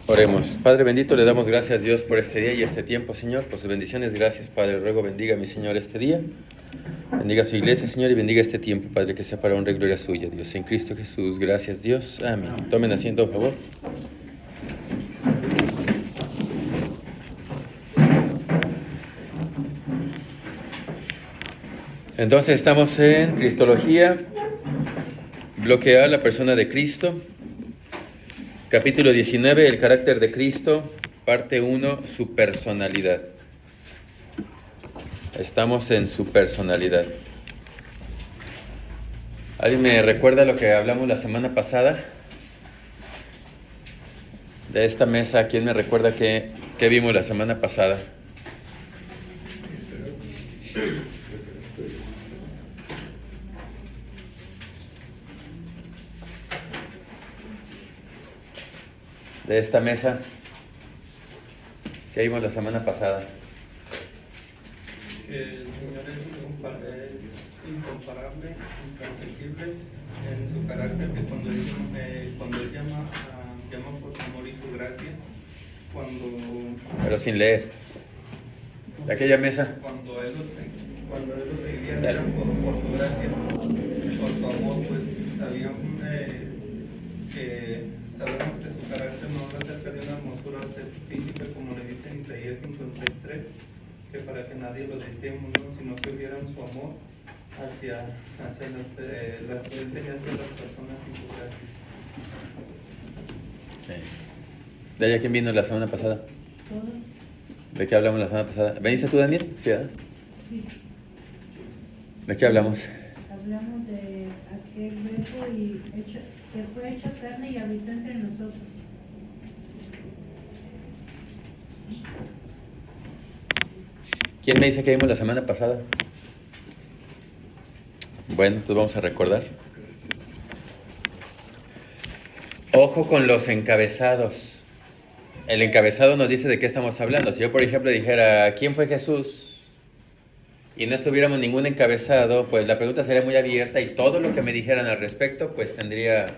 Oremos. Padre bendito, le damos gracias a Dios por este día y este tiempo, Señor, por sus bendiciones. Gracias, Padre. Ruego bendiga a mi Señor este día. Bendiga a su iglesia, Señor, y bendiga este tiempo, Padre, que sea para honra y gloria suya, Dios. En Cristo Jesús. Gracias, Dios. Amén. Tomen asiento, por favor. Entonces estamos en Cristología, bloque A, la persona de Cristo. Capítulo 19, el carácter de Cristo, parte 1, su personalidad. Estamos en su personalidad. ¿Alguien me recuerda lo que hablamos la semana pasada? De esta mesa, ¿quién me recuerda qué vimos la semana pasada? De esta mesa, ¿qué vimos la semana pasada? Que el Señor es incomparable, intransferible en su carácter, que cuando Él llama por su amor y su gracia, Pero sin leer. ¿De aquella mesa? cuando Él los seguía, era por su gracia, por su amor, pues sabíamos que su carácter no habla acerca de una hermosura física, como le dice en Isaías 53, que para que nadie lo deseemos, ¿no? Sino que vieran su amor hacia las personas y su gracia. Sí. ¿De allá quién vino la semana pasada? ¿De qué hablamos la semana pasada? ¿Veniste tú, Daniel? Sí, ¿verdad? Sí. ¿De qué hablamos? Hablamos de aquel verbo que fue hecho carne y habitó entre nosotros. ¿Quién me dice que vimos la semana pasada? Bueno, entonces vamos a recordar. Ojo con los encabezados. El encabezado nos dice de qué estamos hablando. Si yo, por ejemplo, dijera, ¿quién fue Jesús? Y no estuviéramos ningún encabezado, pues la pregunta sería muy abierta y todo lo que me dijeran al respecto, pues tendría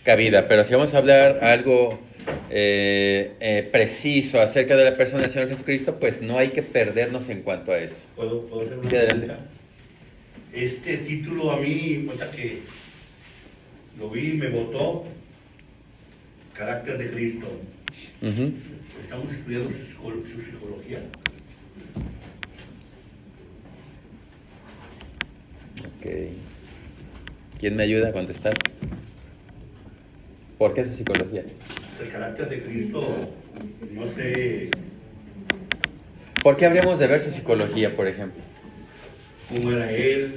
cabida. Pero si vamos a hablar algo preciso acerca de la persona del Señor Jesucristo, pues no hay que perdernos en cuanto a eso. ¿Puedo hacer una Sí, adelante. pregunta? Este título a mí, cuenta que lo vi y me botó. Carácter de Cristo. Uh-huh. Estamos estudiando su psicología. Ok. ¿Quién me ayuda a contestar? ¿Por qué su psicología? El carácter de Cristo, no sé ¿Por qué habríamos de ver su psicología, por ejemplo? cómo era él,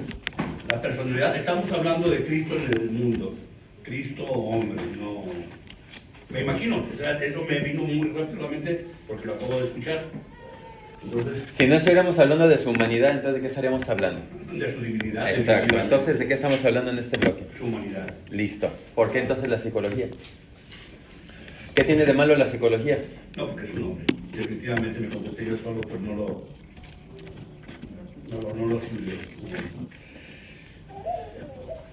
la personalidad. Estamos hablando de Cristo en el mundo. Cristo hombre, no. Me imagino, o sea, eso me vino muy rápidamente porque lo acabo de escuchar. Entonces, Si no estuviéramos hablando de su humanidad, entonces ¿de qué estaríamos hablando? de su divinidad. de Exacto. su Entonces, ¿de qué estamos hablando en este bloque? su humanidad. Listo. ¿Por qué entonces la psicología? ¿Qué tiene de malo la psicología? No, porque es un hombre. Definitivamente me contesté yo solo, pues no lo asimilé.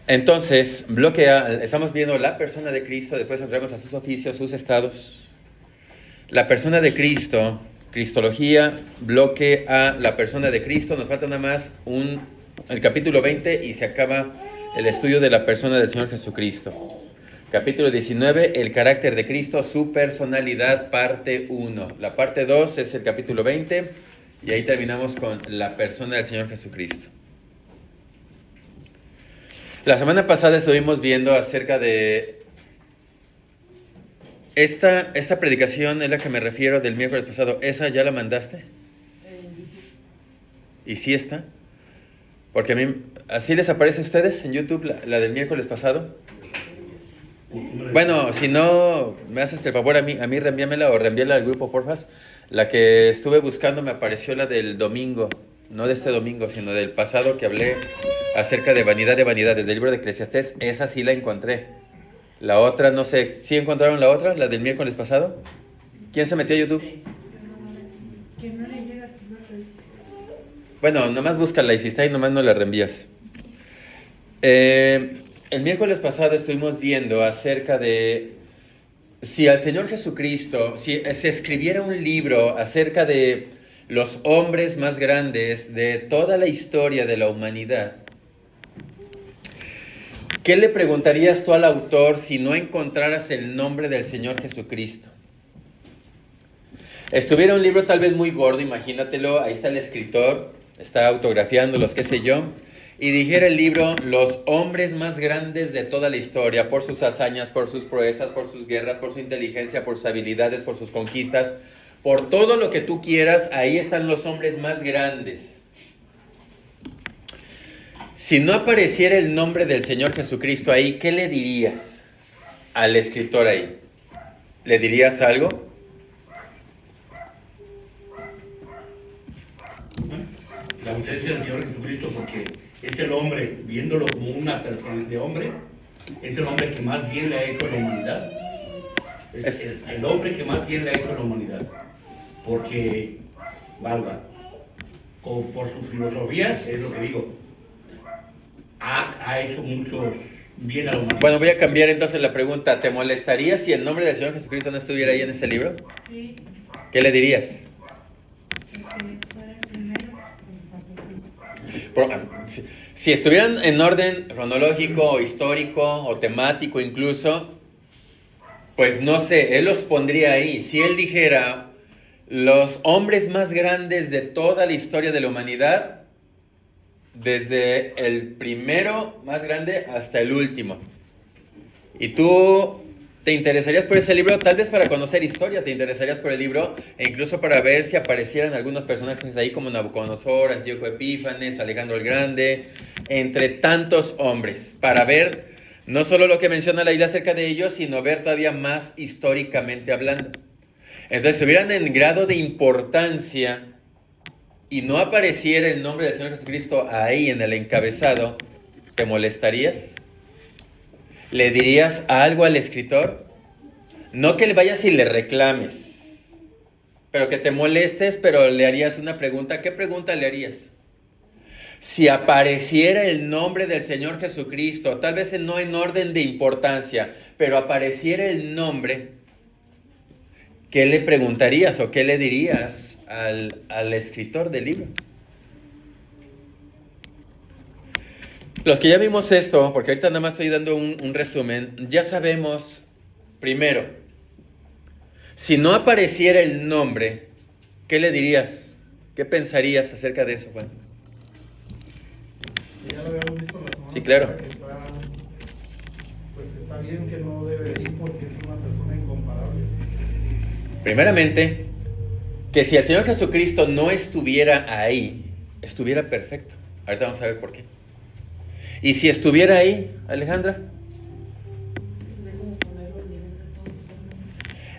Entonces, bloque A, estamos viendo la persona de Cristo, después entramos a sus oficios, sus estados. La persona de Cristo, Cristología, bloque A, la persona de Cristo. Nos falta nada más el capítulo 20 y se acaba el estudio de la persona del Señor Jesucristo. Capítulo 19, el carácter de Cristo, su personalidad, parte 1. La parte 2 es el capítulo 20 y ahí terminamos con la persona del Señor Jesucristo. La semana pasada estuvimos viendo acerca de esta predicación, es la que me refiero del miércoles pasado. ¿Esa ya la mandaste? ¿Y sí está? Porque a mí, ¿así les aparece a ustedes en YouTube la del miércoles pasado? Bueno, si no, me haces el favor a mí reenvíamela o reenvíala al grupo, porfas. La que estuve buscando me apareció la del domingo, no de este domingo, sino del pasado que hablé acerca de vanidades, del libro de Eclesiastés. Esa sí la encontré. La otra, no sé, ¿sí encontraron la otra, la del miércoles pasado? ¿Quién se metió a YouTube? Que no le llega a Bueno, nomás búscala y si está ahí nomás no la reenvías. El miércoles pasado estuvimos viendo acerca de si al Señor Jesucristo, si se escribiera un libro acerca de los hombres más grandes de toda la historia de la humanidad, ¿qué le preguntarías tú al autor si no encontraras el nombre del Señor Jesucristo? Estuviera un libro tal vez muy gordo, imagínatelo, ahí está el escritor, está autografiándolos, qué sé yo, y dijera el libro, los hombres más grandes de toda la historia, por sus hazañas, por sus proezas, por sus guerras, por su inteligencia, por sus habilidades, por sus conquistas, por todo lo que tú quieras, ahí están los hombres más grandes. Si no apareciera el nombre del Señor Jesucristo ahí, ¿qué le dirías al escritor ahí? ¿Le dirías algo? La ausencia del Señor Jesucristo, porque es el hombre, viéndolo como una persona de hombre, es el hombre que más bien le ha hecho a la humanidad. Es el hombre que más bien le ha hecho a la humanidad. Porque, valga, por su filosofía, es lo que digo, ha hecho mucho bien a la humanidad. Bueno, voy a cambiar entonces la pregunta. ¿Te molestaría si el nombre del Señor Jesucristo no estuviera ahí en ese libro? Sí, ¿Qué le dirías? que fuera el primero el sacrificio. Si estuvieran en orden cronológico, o histórico, o temático incluso, pues no sé, él los pondría ahí. Si él dijera, los hombres más grandes de toda la historia de la humanidad, desde el primero más grande hasta el último. Y tú te interesarías por ese libro, tal vez para conocer historia, te interesarías por el libro, e incluso para ver si aparecieran algunos personajes ahí como Nabucodonosor, Antíoco Epífanes, Alejandro el Grande, entre tantos hombres, para ver no solo lo que menciona la Biblia acerca de ellos, sino ver todavía más históricamente hablando. Entonces, si hubieran en grado de importancia y no apareciera el nombre del Señor Jesucristo ahí en el encabezado, ¿te molestarías? ¿Le dirías algo al escritor? No que le vayas y le reclames, pero que te molestes, pero le harías una pregunta. ¿Qué pregunta le harías? Si apareciera el nombre del Señor Jesucristo, tal vez no en orden de importancia, pero apareciera el nombre, ¿qué le preguntarías o qué le dirías al escritor del libro? Los que ya vimos esto, porque ahorita nada más estoy dando un resumen, ya sabemos, primero, si no apareciera el nombre, ¿qué le dirías? ¿Qué pensarías acerca de eso, Juan? Ya lo habíamos visto la semana Sí, claro. pasada, que pues está bien que no debe ir porque es una persona incomparable. Primeramente, que si el Señor Jesucristo no estuviera ahí, estuviera perfecto. Ahorita vamos a ver por qué. Y si estuviera ahí, Alejandra,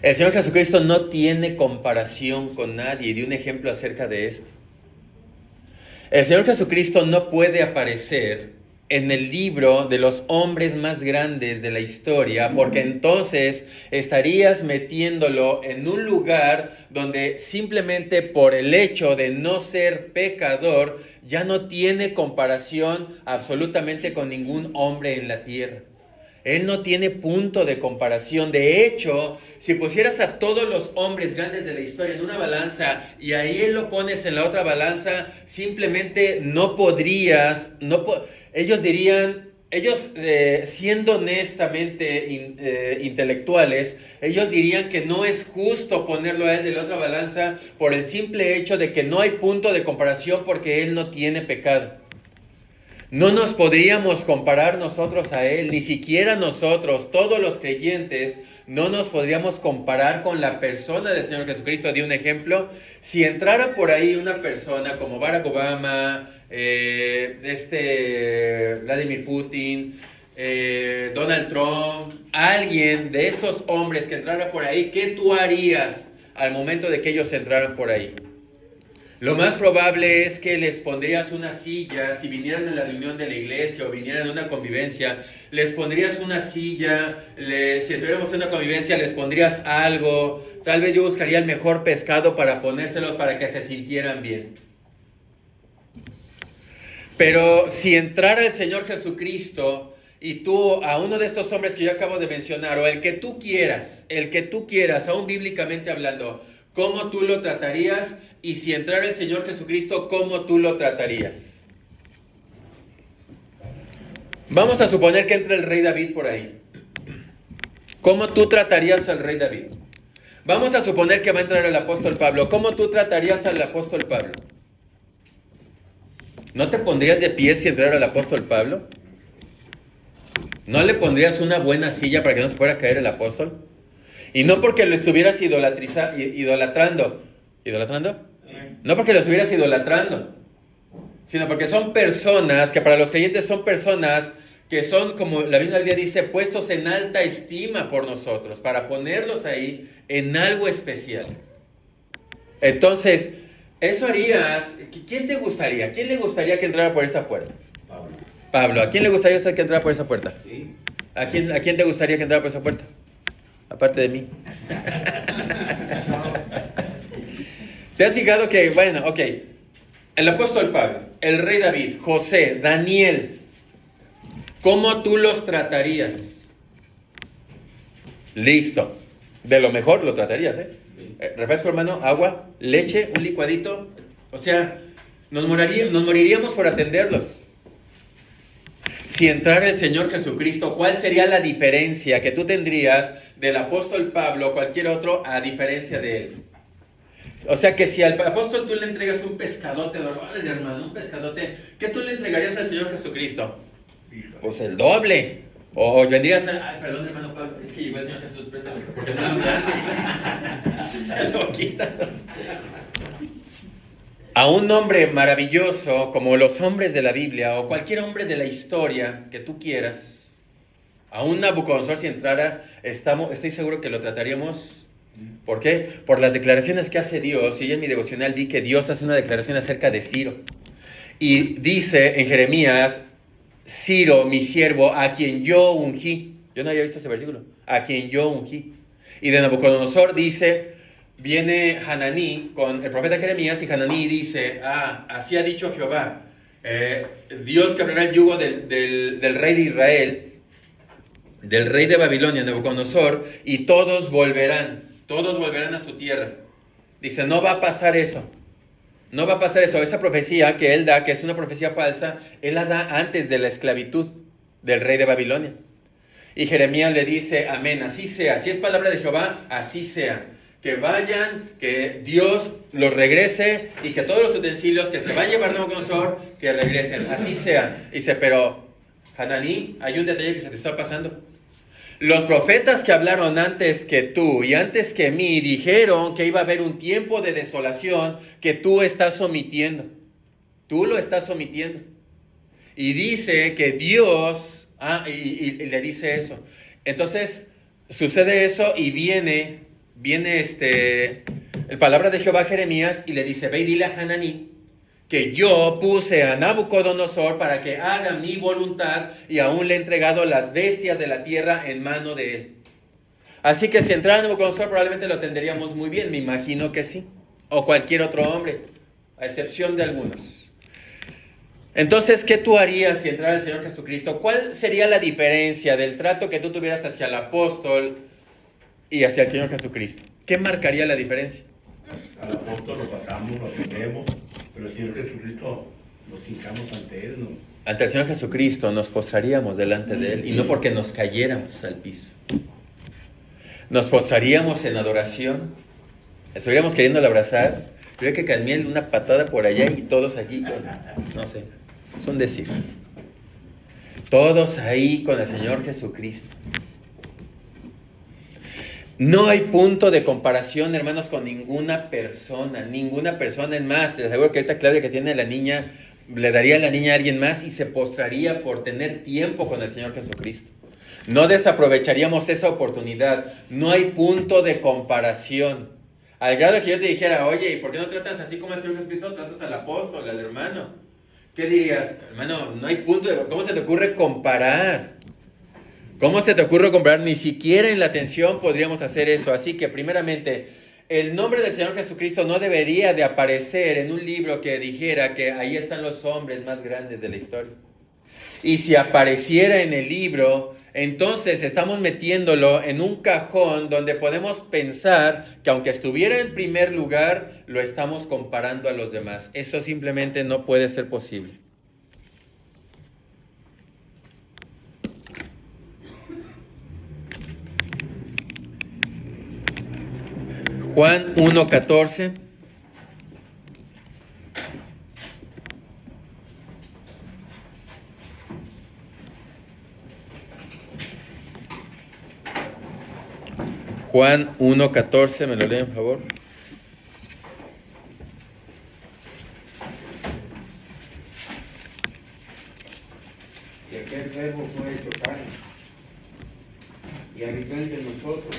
el Señor Jesucristo no tiene comparación con nadie. Y di un ejemplo acerca de esto. El Señor Jesucristo no puede aparecer en el libro de los hombres más grandes de la historia, porque entonces estarías metiéndolo en un lugar donde simplemente por el hecho de no ser pecador, ya no tiene comparación absolutamente con ningún hombre en la tierra. Él no tiene punto de comparación. De hecho, si pusieras a todos los hombres grandes de la historia en una balanza y ahí él lo pones en la otra balanza, simplemente no podrías, ellos dirían, siendo honestamente intelectuales, ellos dirían que no es justo ponerlo a él de la otra balanza por el simple hecho de que no hay punto de comparación porque él no tiene pecado. No nos podríamos comparar nosotros a él, ni siquiera nosotros, todos los creyentes, no nos podríamos comparar con la persona del Señor Jesucristo. Di un ejemplo, si entrara por ahí una persona como Barack Obama, Vladimir Putin, Donald Trump, alguien de estos hombres que entrara por ahí, ¿qué tú harías al momento de que ellos entraran por ahí? Lo más probable es que les pondrías una silla, si vinieran a la reunión de la iglesia o vinieran a una convivencia, les pondrías una silla, si estuviéramos en una convivencia les pondrías algo, tal vez yo buscaría el mejor pescado para ponérselos para que se sintieran bien. Pero si entrara el Señor Jesucristo y tú a uno de estos hombres que yo acabo de mencionar, o el que tú quieras, aún bíblicamente hablando, ¿cómo tú lo tratarías? Y si entrara el Señor Jesucristo, ¿cómo tú lo tratarías? Vamos a suponer que entra el rey David por ahí. ¿Cómo tú tratarías al rey David? Vamos a suponer que va a entrar el apóstol Pablo. ¿Cómo tú tratarías al apóstol Pablo? ¿No te pondrías de pie si entrara el apóstol Pablo? ¿No le pondrías una buena silla para que no se fuera a caer el apóstol? Y no porque lo estuvieras idolatrando. ¿Idolatrando? No porque lo estuvieras idolatrando, sino porque son personas que para los creyentes son personas que son, como la Biblia dice, puestos en alta estima por nosotros, para ponerlos ahí en algo especial. Entonces, eso harías. ¿Quién te gustaría? ¿Quién le gustaría que entrara por esa puerta? Pablo. ¿A quién le gustaría usted que entrara por esa puerta? Sí. ¿A quién te gustaría que entrara por esa puerta? Aparte de mí. ¿Te has fijado que, bueno, ok, el apóstol Pablo, el rey David, José, Daniel, ¿cómo tú los tratarías? Listo. De lo mejor lo tratarías, ¿eh? Refresco, hermano, agua, leche, un licuadito. O sea, nos moriríamos por atenderlos. Si entrara el Señor Jesucristo, ¿cuál sería la diferencia que tú tendrías del apóstol Pablo o cualquier otro a diferencia de él? O sea, que si al apóstol tú le entregas un pescadote, órale, hermano, un pescadote, ¿qué tú le entregarías al Señor Jesucristo? Pues el doble. O vendrías ay, perdón, hermano Pablo, es que llegó el Señor Jesús, préstame, porque no es grande. Lo quitas. A un hombre maravilloso, como los hombres de la Biblia, o cualquier hombre de la historia que tú quieras, a un Nabucodonosor si entrara, estoy seguro que lo trataríamos. ¿Por qué? Por las declaraciones que hace Dios. Y yo en mi devocional vi que Dios hace una declaración acerca de Ciro. Y dice en Jeremías, Ciro, mi siervo, a quien yo ungí. Yo no había visto ese versículo. A quien yo ungí. Y de Nabucodonosor dice, viene Hananí con el profeta Jeremías y Hananí dice, así ha dicho Jehová, Dios quebrará el yugo del rey de Israel, del rey de Babilonia, Nabucodonosor, y todos volverán a su tierra. Dice, no va a pasar eso. No va a pasar eso. Esa profecía que él da, que es una profecía falsa, él la da antes de la esclavitud del rey de Babilonia. Y Jeremías le dice, amén, así sea. Si es palabra de Jehová, así sea. Que vayan, que Dios los regrese y que todos los utensilios que se va a llevar Nabucodonosor, que regresen. Así sea. Dice, pero Hananí, hay un detalle que se te está pasando. Los profetas que hablaron antes que tú y antes que mí dijeron que iba a haber un tiempo de desolación que tú estás omitiendo. Tú lo estás omitiendo. Y dice que Dios, y le dice eso. Entonces, sucede eso y viene el palabra de Jehová a Jeremías y le dice, ve y dile a Hananí que yo puse a Nabucodonosor para que haga mi voluntad y aún le he entregado las bestias de la tierra en mano de él. Así que si entrara Nabucodonosor probablemente lo atenderíamos muy bien, me imagino que sí. O cualquier otro hombre, a excepción de algunos. Entonces, ¿qué tú harías si entrara el Señor Jesucristo? ¿Cuál sería la diferencia del trato que tú tuvieras hacia el apóstol y hacia el Señor Jesucristo? ¿Qué marcaría la diferencia? Al apóstol lo pasamos, lo atendemos, pero el Señor Jesucristo nos hincamos ante Él, ¿no? Ante el Señor Jesucristo nos postraríamos delante de Él, y no porque nos cayéramos al piso. Nos postraríamos en adoración, estuviéramos queriéndole abrazar, creo que Cadmiel una patada por allá y todos aquí, no sé, es un decir. Todos ahí con el Señor Jesucristo. No hay punto de comparación, hermanos, con ninguna persona. Es más, les aseguro que ahorita Claudia, que tiene a la niña, le daría a la niña a alguien más y se postraría por tener tiempo con el Señor Jesucristo. No desaprovecharíamos esa oportunidad. No hay punto de comparación. Al grado de que yo te dijera, oye, ¿y por qué no tratas así como el Señor Jesucristo? Tratas al apóstol, al hermano. ¿Qué dirías? Hermano, no hay punto de... ¿Cómo se te ocurre comparar? ¿Cómo se te ocurre comparar? Ni siquiera en la atención podríamos hacer eso. Así que, primeramente, el nombre del Señor Jesucristo no debería de aparecer en un libro que dijera que ahí están los hombres más grandes de la historia. Y si apareciera en el libro, entonces estamos metiéndolo en un cajón donde podemos pensar que aunque estuviera en primer lugar, lo estamos comparando a los demás. Eso simplemente no puede ser posible. Juan 1:14. Juan 1:14, me lo leen, por favor. Y aquel verbo fue hecho carne y habitó entre nosotros,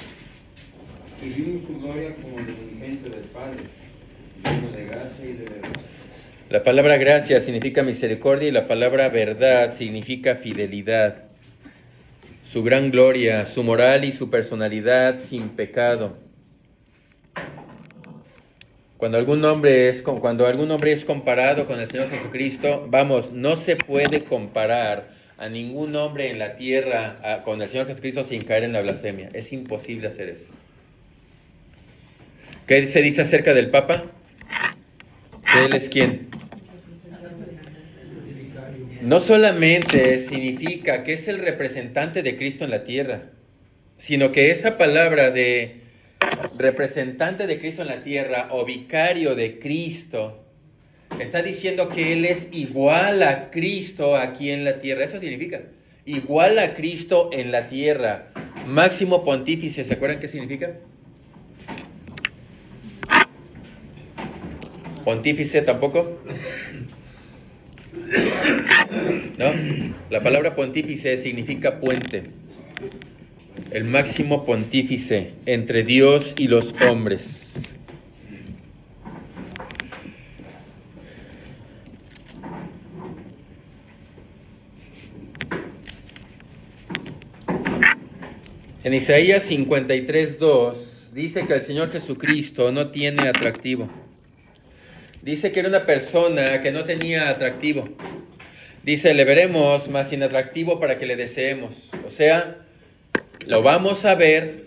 y vimos su gloria como del unigénito del Padre, lleno de gracia y de verdad. La palabra gracia significa misericordia y la palabra verdad significa fidelidad. Su gran gloria, su moral y su personalidad sin pecado. Cuando algún hombre es comparado con el Señor Jesucristo, vamos, no se puede comparar a ningún hombre en la tierra con el Señor Jesucristo sin caer en la blasfemia. Es imposible hacer eso. ¿Qué se dice acerca del Papa? ¿Que él es quién? No solamente significa que es el representante de Cristo en la tierra, sino que esa palabra de representante de Cristo en la tierra o vicario de Cristo está diciendo que Él es igual a Cristo aquí en la tierra. Eso significa igual a Cristo en la tierra. Máximo pontífice, ¿se acuerdan qué significa? Pontífice tampoco. ¿No? La palabra pontífice significa puente. El máximo pontífice entre Dios y los hombres. En Isaías 53:2 dice que el Señor Jesucristo no tiene atractivo. Dice que era una persona que no tenía atractivo. Dice, le veremos, mas sin atractivo para que le deseemos. O sea, lo vamos a ver,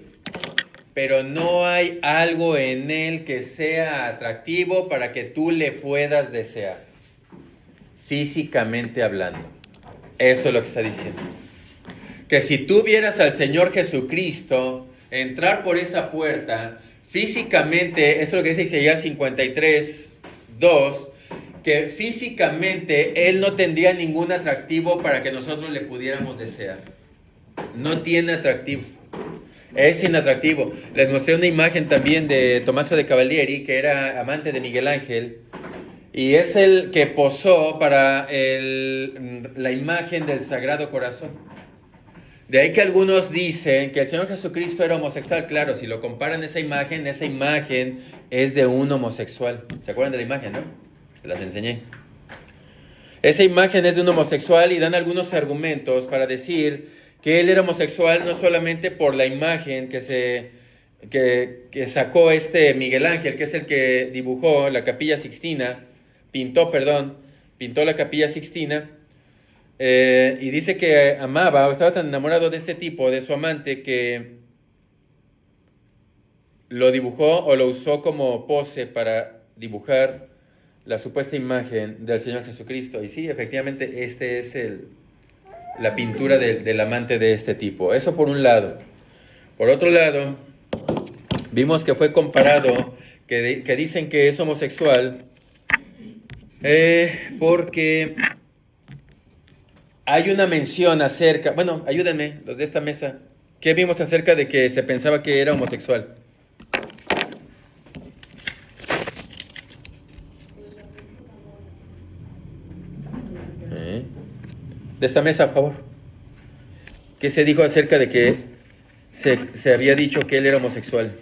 pero no hay algo en él que sea atractivo para que tú le puedas desear. Físicamente hablando. Eso es lo que está diciendo. Que si tú vieras al Señor Jesucristo entrar por esa puerta, físicamente, eso es lo que dice Isaías 53:2, que físicamente Él no tendría ningún atractivo para que nosotros le pudiéramos desear. No tiene atractivo. Es inatractivo. Les mostré una imagen también de Tommaso de Cavalieri, que era amante de Miguel Ángel, y es el que posó para la imagen del Sagrado Corazón. De ahí que algunos dicen que el Señor Jesucristo era homosexual. Claro, si lo comparan esa imagen es de un homosexual. ¿Se acuerdan de la imagen, no? Se las enseñé. Esa imagen es de un homosexual y dan algunos argumentos para decir que él era homosexual no solamente por la imagen que sacó Miguel Ángel, que es el que dibujó la Capilla Sixtina, pintó la Capilla Sixtina, y dice que amaba o estaba tan enamorado de este tipo, de su amante, que lo dibujó o lo usó como pose para dibujar la supuesta imagen del Señor Jesucristo. Y sí, efectivamente, este es la pintura del amante de este tipo. Eso por un lado. Por otro lado, vimos que fue comparado, que dicen que es homosexual, porque hay una mención acerca, bueno, ayúdenme, los de esta mesa, ¿qué vimos acerca de que se pensaba que era homosexual? De esta mesa, por favor. ¿Qué se dijo acerca de que se había dicho que él era homosexual?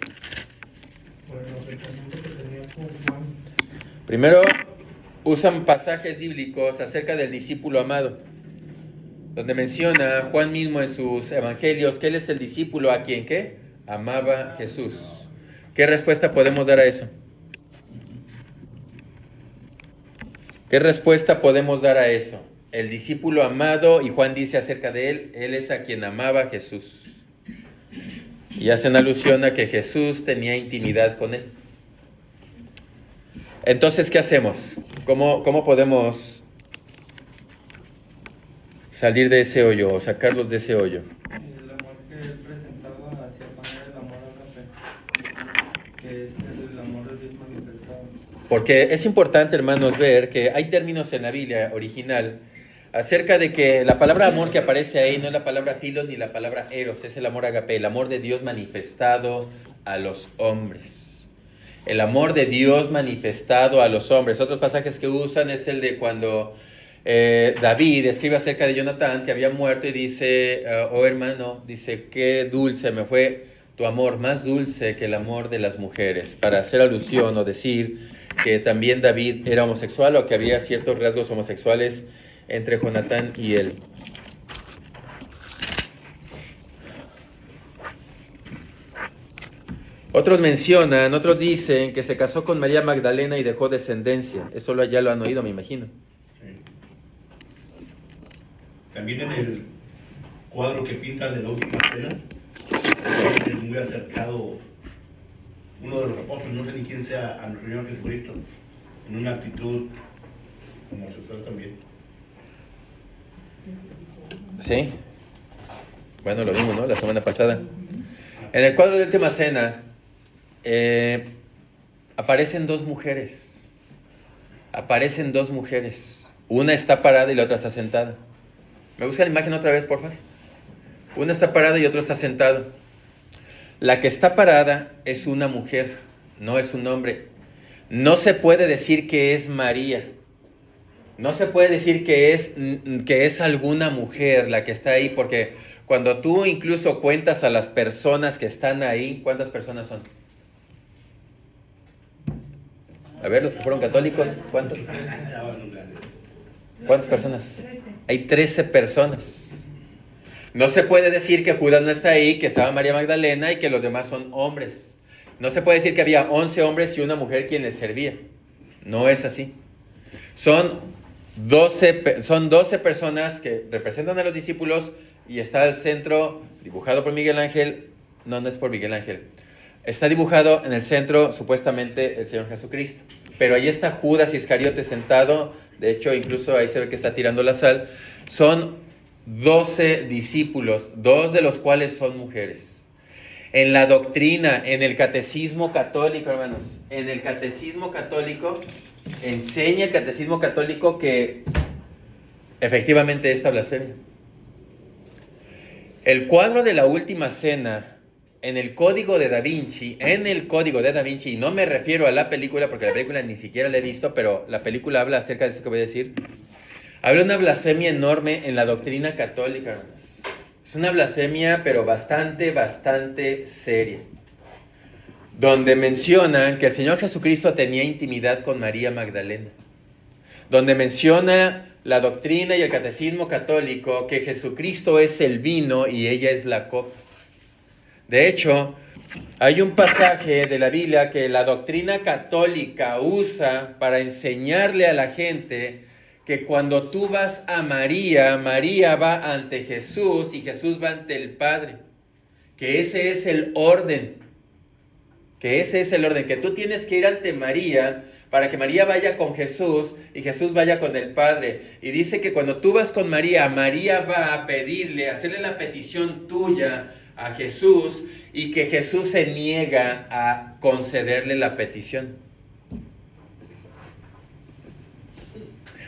Por el acercamiento que tenía con Juan. Primero, usan pasajes bíblicos acerca del discípulo amado, donde menciona Juan mismo en sus evangelios que él es el discípulo a quien, ¿qué? Amaba Jesús. ¿Qué respuesta podemos dar a eso? ¿Qué respuesta podemos dar a eso? el discípulo amado, y Juan dice acerca de él es a quien amaba Jesús. Y hacen alusión a que Jesús tenía intimidad con él. Entonces, ¿qué hacemos? ¿Cómo podemos salir de ese hoyo o sacarlos de ese hoyo? El amor que él presentaba hacia Juan era el amor ágape, que es el amor de Dios manifestado. Porque es importante, hermanos, ver que hay términos en la Biblia original acerca de que la palabra amor que aparece ahí no es la palabra filos ni la palabra eros, es el amor agape, el amor de Dios manifestado a los hombres. El amor de Dios manifestado a los hombres. Otros pasajes que usan es el de cuando David escribe acerca de Jonatán que había muerto y dice, oh hermano, dice, qué dulce me fue tu amor, más dulce que el amor de las mujeres, para hacer alusión o decir que también David era homosexual o que había ciertos rasgos homosexuales entre Jonatán y él. Otros mencionan, otros dicen que se casó con María Magdalena y dejó descendencia. Eso ya lo han oído, me imagino. Sí. También en el cuadro que pinta de la última cena, es muy acercado uno de los apóstoles, no sé ni quién sea, a nuestro Señor Jesucristo, en una actitud homosexual también. Sí. Bueno, lo vimos, ¿no? La semana pasada. En el cuadro de última cena aparecen dos mujeres. Aparecen dos mujeres. Una está parada y la otra está sentada. ¿Me buscan la imagen otra vez, porfa? Una está parada y otro está sentado. La que está parada es una mujer, no es un hombre. No se puede decir que es María. No se puede decir que es alguna mujer la que está ahí, porque cuando tú incluso cuentas a las personas que están ahí, ¿cuántas personas son? A ver, los que fueron católicos, ¿cuántos? ¿Cuántas personas? 13. Hay 13 personas. No se puede decir que Judas no está ahí, que estaba María Magdalena y que los demás son hombres. No se puede decir que había 11 hombres y una mujer quien les servía. No es así. Son 12 personas que representan a los discípulos y está al centro, dibujado por Miguel Ángel. No es por Miguel Ángel. Está dibujado en el centro, supuestamente, el Señor Jesucristo. Pero ahí está Judas Iscariote sentado. De hecho, incluso ahí se ve que está tirando la sal. Son 12 discípulos, 2 de los cuales son mujeres. En la doctrina, en el catecismo católico, hermanos, en el catecismo católico, enseña el catecismo católico que efectivamente esta blasfemia. El cuadro de la última cena, en el Código de Da Vinci, y no me refiero a la película, porque la película ni siquiera la he visto, pero la película habla acerca de eso que voy a decir. Habla una blasfemia enorme en la doctrina católica, hermanos. Es una blasfemia, pero bastante seria. Donde mencionan que el Señor Jesucristo tenía intimidad con María Magdalena. Donde menciona la doctrina y el catecismo católico que Jesucristo es el vino y ella es la copa. De hecho, hay un pasaje de la Biblia que la doctrina católica usa para enseñarle a la gente que cuando tú vas a María, María va ante Jesús y Jesús va ante el Padre. Que ese es el orden. Que tú tienes que ir ante María para que María vaya con Jesús y Jesús vaya con el Padre. Y dice que cuando tú vas con María, María va a pedirle, a hacerle la petición tuya a Jesús y que Jesús se niega a concederle la petición.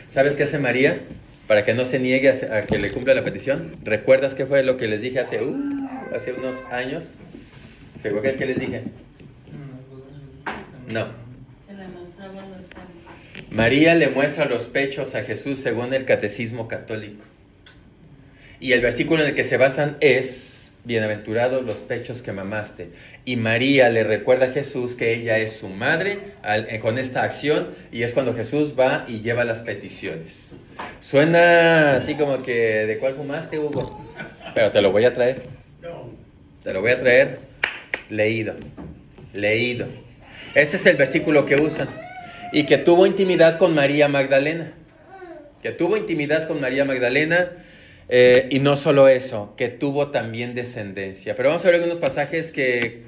¿Sabes qué hace María para que no se niegue a que le cumpla la petición? ¿Recuerdas qué fue lo que les dije hace unos años? ¿Se acuerdan qué les dije? No. Que le mostraba los santos. María le muestra los pechos a Jesús según el catecismo católico. Y el versículo en el que se basan es: bienaventurados los pechos que mamaste. Y María le recuerda a Jesús que ella es su madre con esta acción, y es cuando Jesús va y lleva las peticiones. Suena así como que, ¿de cuál fumaste, Hugo? Pero te lo voy a traer. Te lo voy a traer leído. Ese es el versículo que usan. Y que tuvo intimidad con María Magdalena. que tuvo intimidad con María Magdalena, y no solo eso, que tuvo también descendencia. Pero vamos a ver algunos pasajes que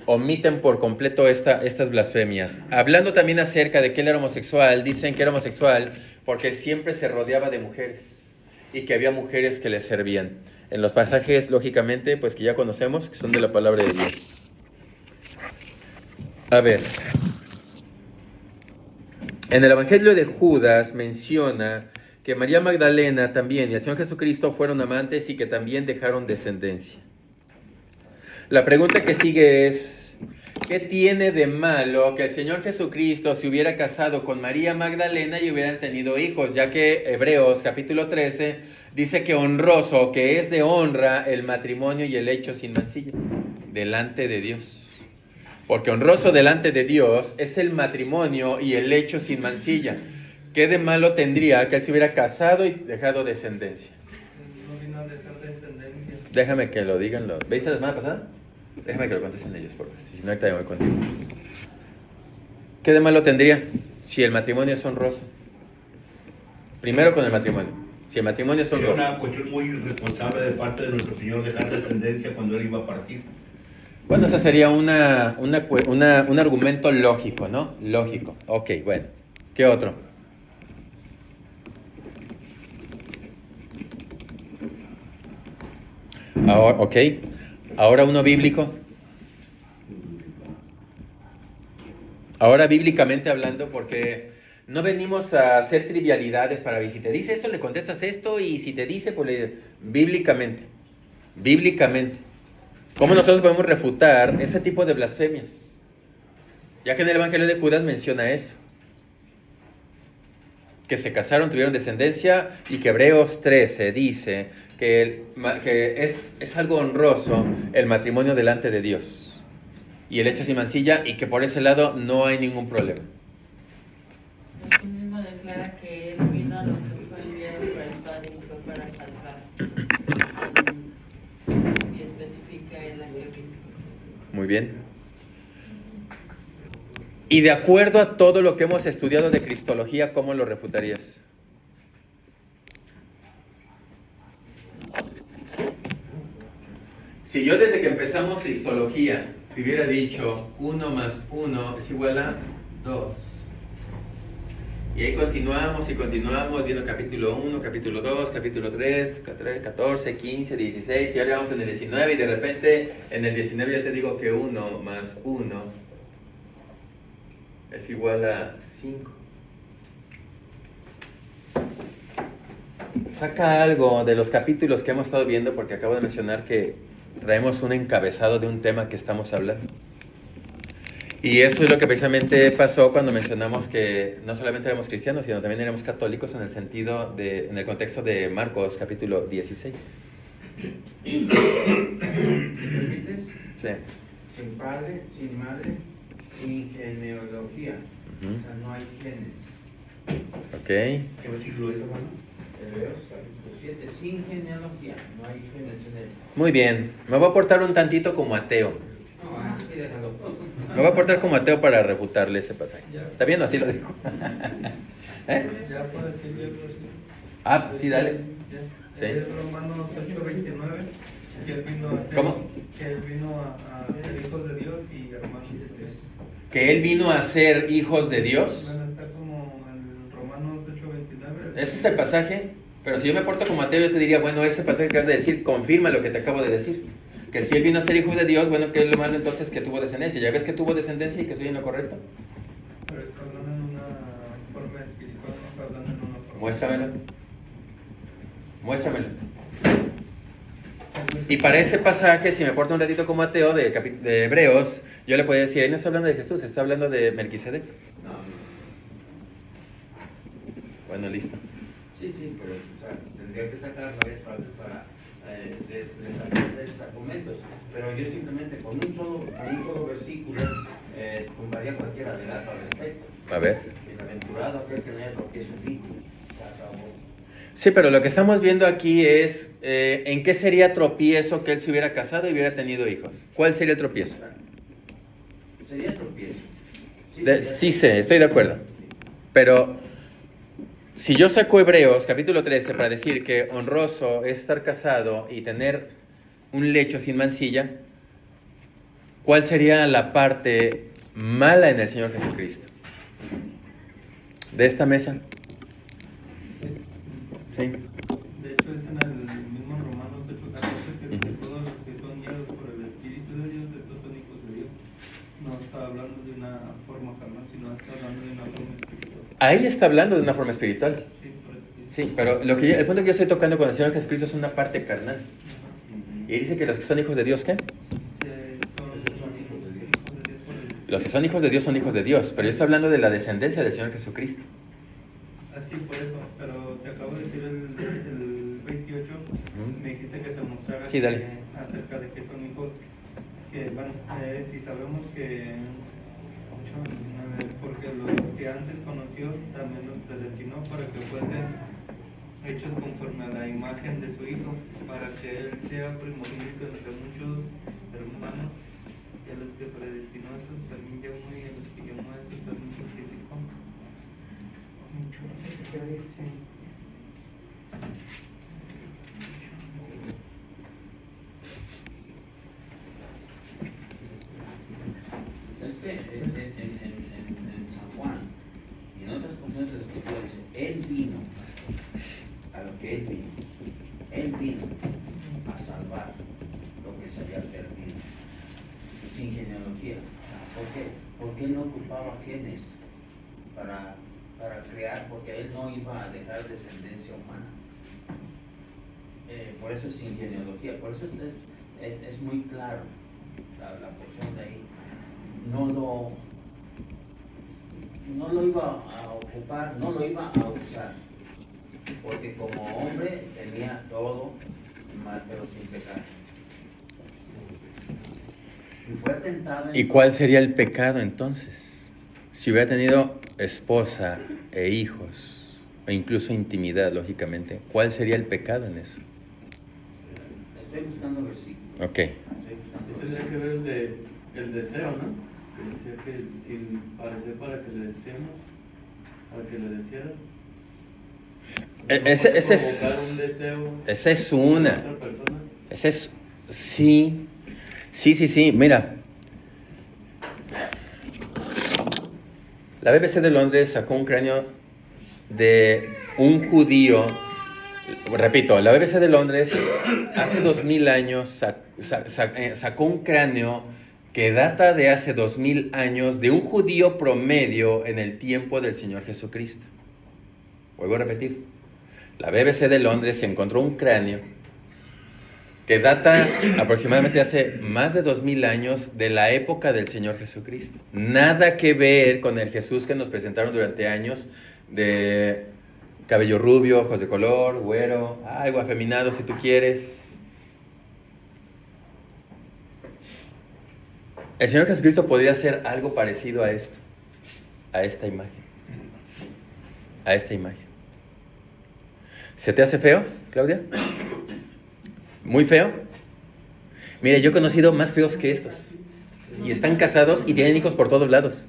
omiten por completo estas blasfemias. Hablando también acerca de que él era homosexual, dicen que era homosexual porque siempre se rodeaba de mujeres y que había mujeres que le servían. En los pasajes, lógicamente, pues que ya conocemos, que son de la palabra de Dios. A ver, en el Evangelio de Judas menciona que María Magdalena también y el Señor Jesucristo fueron amantes y que también dejaron descendencia. La pregunta que sigue es, ¿qué tiene de malo que el Señor Jesucristo se hubiera casado con María Magdalena y hubieran tenido hijos? Ya que Hebreos capítulo 13 dice que honroso, que es de honra el matrimonio y el hecho sin mancilla delante de Dios. Porque honroso delante de Dios es el matrimonio y el hecho sin mancilla. ¿Qué de malo tendría que él se hubiera casado y dejado descendencia? No vino a dejar descendencia. Déjame que lo digan los... ¿Viste la semana pasada? Déjame que lo contesten ellos, por favor. Si no, ahorita voy contigo. ¿Qué de malo tendría si el matrimonio es honroso? Primero con el matrimonio. Si el matrimonio es Sería honroso. una cuestión muy irresponsable de parte de nuestro Señor dejar descendencia cuando Él iba a partir. Bueno, ese sería un argumento lógico, ¿no? Lógico. Ok, bueno. ¿Qué otro? Ahora, ok. Ahora uno bíblico. Ahora bíblicamente hablando, porque no venimos a hacer trivialidades para ver si te dice esto, le contestas esto, y si te dice, pues bíblicamente. Bíblicamente. ¿Cómo nosotros podemos refutar ese tipo de blasfemias? Ya que en el Evangelio de Judas menciona eso. Que se casaron, tuvieron descendencia, y que Hebreos 13 dice que es algo honroso el matrimonio delante de Dios. Y el hecho sin mancilla, y que por ese lado no hay ningún problema. Aquí mismo declara que él vino a lo que fue enviado por el Padre y fue para salvar. Y especifica él a qué vino. Muy bien. Y de acuerdo a todo lo que hemos estudiado de cristología, ¿cómo lo refutarías? Si yo desde que empezamos cristología te hubiera dicho 1 más 1 es igual a 2. Y ahí continuamos viendo capítulo 1, capítulo 2, capítulo 3, 14, 15, 16, y ahora vamos en el 19, y de repente en el 19 ya te digo que 1 más 1 es igual a 5. Saca algo de los capítulos que hemos estado viendo, porque acabo de mencionar que traemos un encabezado de un tema que estamos hablando. Y eso es lo que precisamente pasó cuando mencionamos que no solamente éramos cristianos, sino también éramos católicos en el contexto de Marcos capítulo 16. ¿Me permites? Sí. Sin padre, sin madre, sin genealogía. Ujú. O sea, no hay genes. Ok. ¿Qué versículo es, hermano? Hebreos capítulo 7, sin genealogía, no hay genes en él. Muy bien. Me voy a portar un tantito como ateo. No, así déjalo. Me voy a portar como ateo para refutarle ese pasaje. ¿Está bien? Así lo digo. ¿Eh? Ya puedo decirle el versículo. Ah, sí, dale. Ya. Sí. Es Romanos 8:29, que él vino a ser, ¿Cómo? que él vino a ser hijos de Dios y hermanos de Dios. Que él vino a ser hijos de Dios. Bueno, está como en Romanos 8:29. Ese es el pasaje. Pero si yo me porto como ateo, yo te diría, bueno, ese pasaje que acabas de decir confirma lo que te acabo de decir. Que si él vino a ser hijo de Dios, bueno, ¿qué es lo malo entonces que tuvo descendencia? ¿Ya ves que tuvo descendencia y que estoy en lo correcto? Pero está hablando en una forma espiritual, no está hablando en una forma. Muéstramelo. Muéstramelo. Y para ese pasaje, si me porto un ratito como ateo de Hebreos, yo le podría decir, ahí no está hablando de Jesús, está hablando de Melquisedec. No. Bueno, listo. Sí, sí, pero o sea, tendría que sacar varias partes para desarrollar esos argumentos. Pero yo simplemente con un solo versículo tumbaría cualquier alegato al respecto. A ver. Bienaventurado aquel que no haya tropiezo en mí. Se acabó. Sí, pero lo que estamos viendo aquí es en qué sería tropiezo que él se hubiera casado y hubiera tenido hijos. ¿Cuál sería el tropiezo? Sería tropiezo. Sí sé, estoy de acuerdo. Pero Si yo saco Hebreos, capítulo 13, para decir que honroso es estar casado y tener un lecho sin mancilla, ¿cuál sería la parte mala en el Señor Jesucristo? ¿De esta mesa? Sí. De hecho, es en el mismo Romanos 8:14 que dice: todos los que son guiados por el Espíritu de Dios, estos son hijos de Dios. No está hablando de una forma carnal, sino está hablando de una forma espiritual. Ahí está hablando de una forma espiritual. Sí, por eso. Sí, pero el punto que yo estoy tocando con el Señor Jesucristo es una parte carnal. Y dice que los que son hijos de Dios, ¿qué? Son hijos de Dios por el Los que son hijos de Dios son hijos de Dios. Pero yo estoy hablando de la descendencia del Señor Jesucristo. Así, por eso, pero te acabo de decir el 28, me dijiste que te mostrara Sí, dale. acerca de que son hijos, que bueno, si sabemos que, porque los que antes conoció también los predestinó para que fuesen hechos conforme a la imagen de su Hijo, para que Él sea primogénito entre muchos hermanos, y a los que predestinó, estos también llamó, y a los que llamó, estos también justificó. Mucho, ¿qué dice? Es que en San Juan y en otras porciones de la Escritura dice: Él vino a lo que Él vino. Él vino a salvar lo que se había perdido. Sin genealogía. ¿Por qué? Porque Él no ocupaba genes para crear, porque Él no iba a dejar descendencia humana. Por eso es sin genealogía. Por eso es muy claro la porción de ahí. No lo iba a ocupar, no lo iba a usar, porque como hombre tenía todo mal, pero sin pecar. Y fue tentado. ¿Y cuál sería el pecado entonces? Si hubiera tenido esposa e hijos, e incluso intimidad, lógicamente, ¿cuál sería el pecado en eso? Estoy buscando versículos. Ok. Estoy buscando Tendría que versículos. ver el deseo, ¿no? Que decía que sin parecer para que le deseemos, para que le desearan. Ese es- Provocar un deseo Esa es en una. otra persona. Esa es... Sí. Sí. Mira. La BBC de Londres sacó un cráneo de un judío. Repito, la BBC de Londres hace 2000 años sacó un cráneo que data de hace 2000 años de un judío promedio en el tiempo del Señor Jesucristo. Vuelvo a repetir. La BBC de Londres encontró un cráneo que data aproximadamente hace más de 2000 años de la época del Señor Jesucristo. Nada que ver con el Jesús que nos presentaron durante años, de cabello rubio, ojos de color, güero, algo afeminado si tú quieres. El Señor Jesucristo podría hacer algo parecido a esto, a esta imagen. A esta imagen. ¿Se te hace feo, Claudia? ¿Muy feo? Mire, yo he conocido más feos que estos. Y están casados y tienen hijos por todos lados.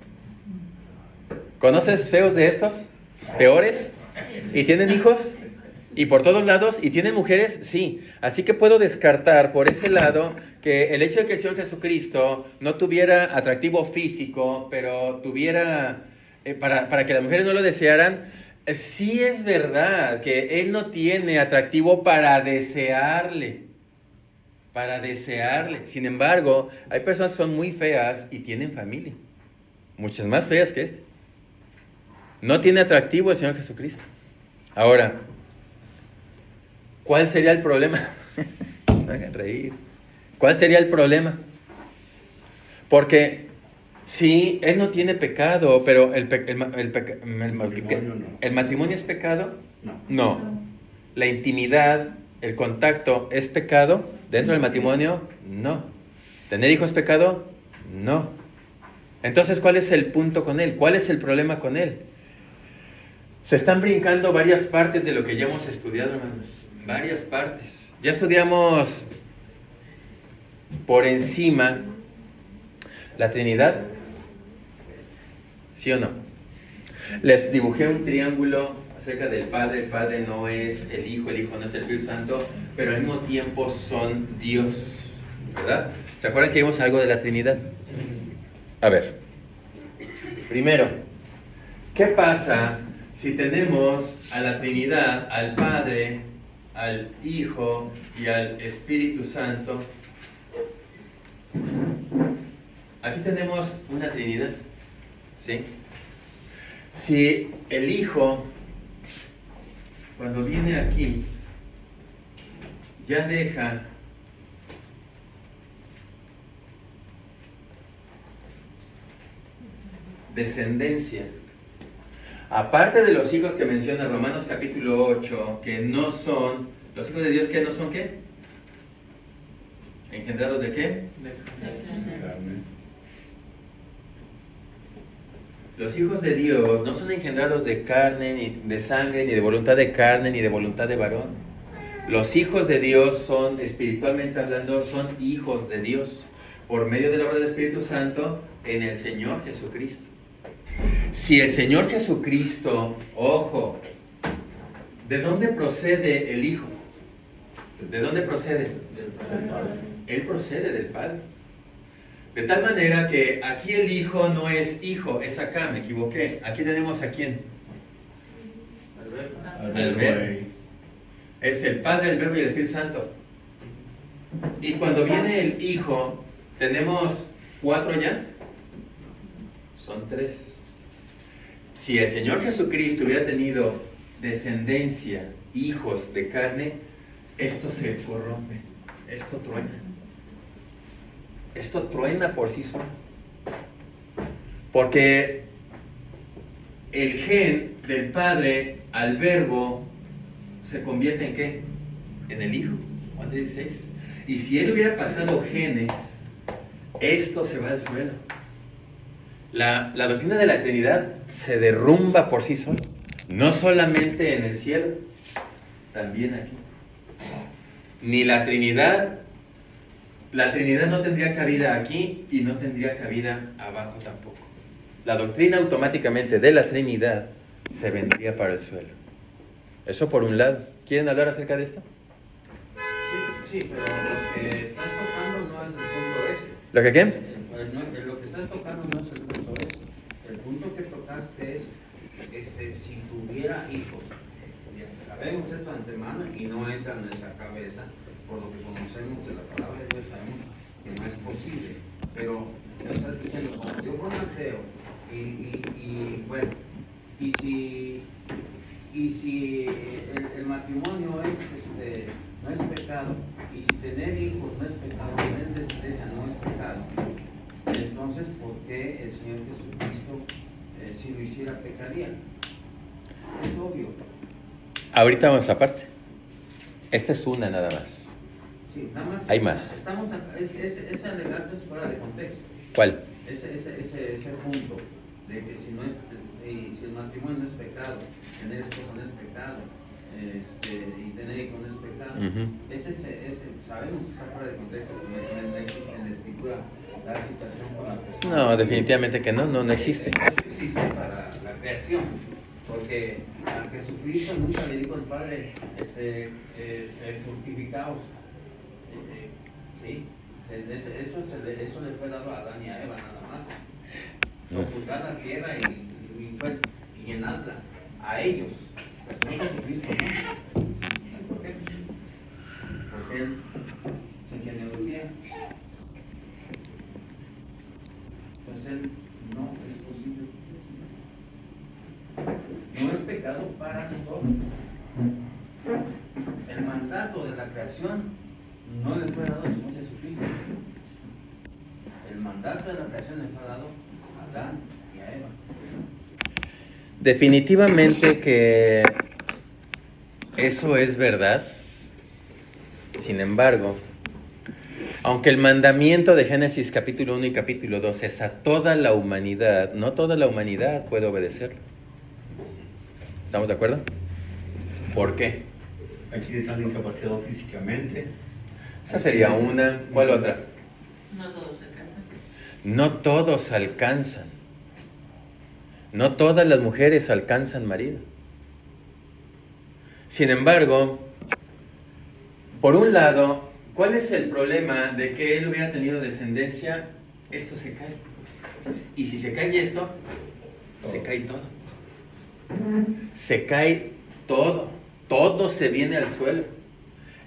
¿Conoces feos de estos? ¿Peores? ¿Y tienen hijos? ¿Y por todos lados? ¿Y tienen mujeres? Sí. Así que puedo descartar por ese lado que el hecho de que el Señor Jesucristo no tuviera atractivo físico, pero tuviera, para que las mujeres no lo desearan, sí es verdad que Él no tiene atractivo para desearle. Para desearle. Sin embargo, hay personas que son muy feas y tienen familia. Muchas más feas que este. No tiene atractivo el Señor Jesucristo. Ahora, ¿cuál sería el problema? Me hagan reír. ¿Cuál sería el problema? Porque sí, Él no tiene pecado, pero el matrimonio es pecado. No. La intimidad, el contacto es pecado. Dentro del matrimonio, no. ¿Tener hijos es pecado? No. Entonces, ¿cuál es el punto con Él? ¿Cuál es el problema con Él? Se están brincando varias partes de lo que ya hemos estudiado, hermanos. Varias partes. Ya estudiamos por encima la Trinidad. ¿Sí o no? Les dibujé un triángulo acerca del Padre. El Padre no es el Hijo no es el Espíritu Santo, pero al mismo tiempo son Dios, ¿verdad? ¿Se acuerdan que vimos algo de la Trinidad? A ver, primero, ¿qué pasa si tenemos a la Trinidad, al Padre, al Hijo y al Espíritu Santo? Aquí tenemos una Trinidad, ¿sí? Si el Hijo, cuando viene aquí, ya deja descendencia, aparte de los hijos que menciona Romanos capítulo 8, que no son, los hijos de Dios, ¿qué no son qué? ¿Engendrados de qué? Los hijos de Dios no son engendrados de carne, ni de sangre, ni de voluntad de carne, ni de voluntad de varón. Los hijos de Dios son, espiritualmente hablando, son hijos de Dios por medio de la obra del Espíritu Santo en el Señor Jesucristo. Si el Señor Jesucristo, ojo, ¿de dónde procede el Hijo? ¿De dónde procede? Él procede del Padre. De tal manera que aquí el Hijo no es hijo, es acá, me equivoqué. Aquí tenemos a quién. Al Verbo. Es el Padre, el Verbo y el Espíritu Santo. Y cuando viene el Hijo, ¿tenemos 4 ya? Son 3. Si el Señor Jesucristo hubiera tenido descendencia, hijos de carne, esto se corrompe, esto truena. Esto truena por sí solo. Porque el gen del Padre al Verbo se convierte en ¿qué? En el Hijo. Juan 3:16. Y si él hubiera pasado genes, esto se va al suelo. La doctrina de la Trinidad se derrumba por sí sola. No solamente en el cielo, también aquí. Ni la Trinidad no tendría cabida aquí y no tendría cabida abajo tampoco. La doctrina automáticamente de la Trinidad se vendría para el suelo. Eso por un lado. ¿Quieren hablar acerca de esto? Sí, pero lo que estás tocando no es el punto ese. ¿Lo que qué? Lo que estás tocando no es el punto ese. El punto que tocaste es si tuviera hijos. Ya sabemos esto de antemano y no entra en nuestra cabeza. Por lo que conocemos de la palabra de Dios, sabemos que no es posible. Pero me estás diciendo, como yo fui ateo, y bueno, y si el matrimonio no es pecado, y si tener hijos no es pecado, tener descendencia no es pecado, entonces ¿por qué el Señor Jesucristo, si lo hiciera, pecaría? Es obvio. Ahorita vamos a parte. Esta es una nada más. Sí, nada más. Hay más. Estamos acá, ese alegato es fuera de contexto. ¿Cuál? Ese punto de que si el matrimonio no es pecado, tener esposa no es pecado, y tener hijos no es pecado. Sabemos que está fuera de contexto, no existe en la escritura la situación con la persona. No, definitivamente que no existe. Eso existe para la creación, porque a Jesucristo nunca le dijo al Padre, fructificaos. Sí, eso le fue dado a Adán y a Eva nada más. Juzgar la tierra y llenarla a ellos. Pero no Jesucristo, ¿no? ¿Por qué? Porque él, sin genealogía, pues él no es posible. No es pecado para nosotros. El mandato de la creación no le fue dado al Señor Jesucristo. El mandato de la creación le fue dado a Adán y a Eva. Definitivamente que eso es verdad. Sin embargo, aunque el mandamiento de Génesis capítulo 1 y capítulo 2 es a toda la humanidad, no toda la humanidad puede obedecerlo. ¿Estamos de acuerdo? ¿Por qué? Aquí están incapacitados físicamente. Esa sería una. ¿Cuál otra? No todos se casan. No todos alcanzan. No todas las mujeres alcanzan marido. Sin embargo, por un lado, ¿cuál es el problema de que él hubiera tenido descendencia? Esto se cae. Y si se cae esto, se cae todo. Se cae todo. Todo se viene al suelo.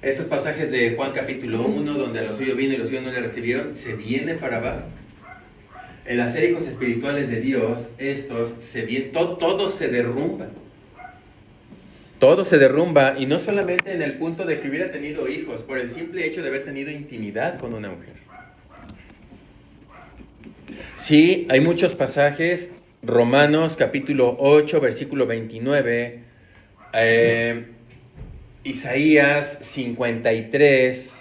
Esos pasajes de Juan capítulo 1, donde a los suyos vino y los suyos no le recibieron, se viene para abajo. En las hijos espirituales de Dios, todo se derrumba. Todo se derrumba, y no solamente en el punto de que hubiera tenido hijos, por el simple hecho de haber tenido intimidad con una mujer. Sí, hay muchos pasajes, Romanos capítulo 8, versículo 29, Isaías 53,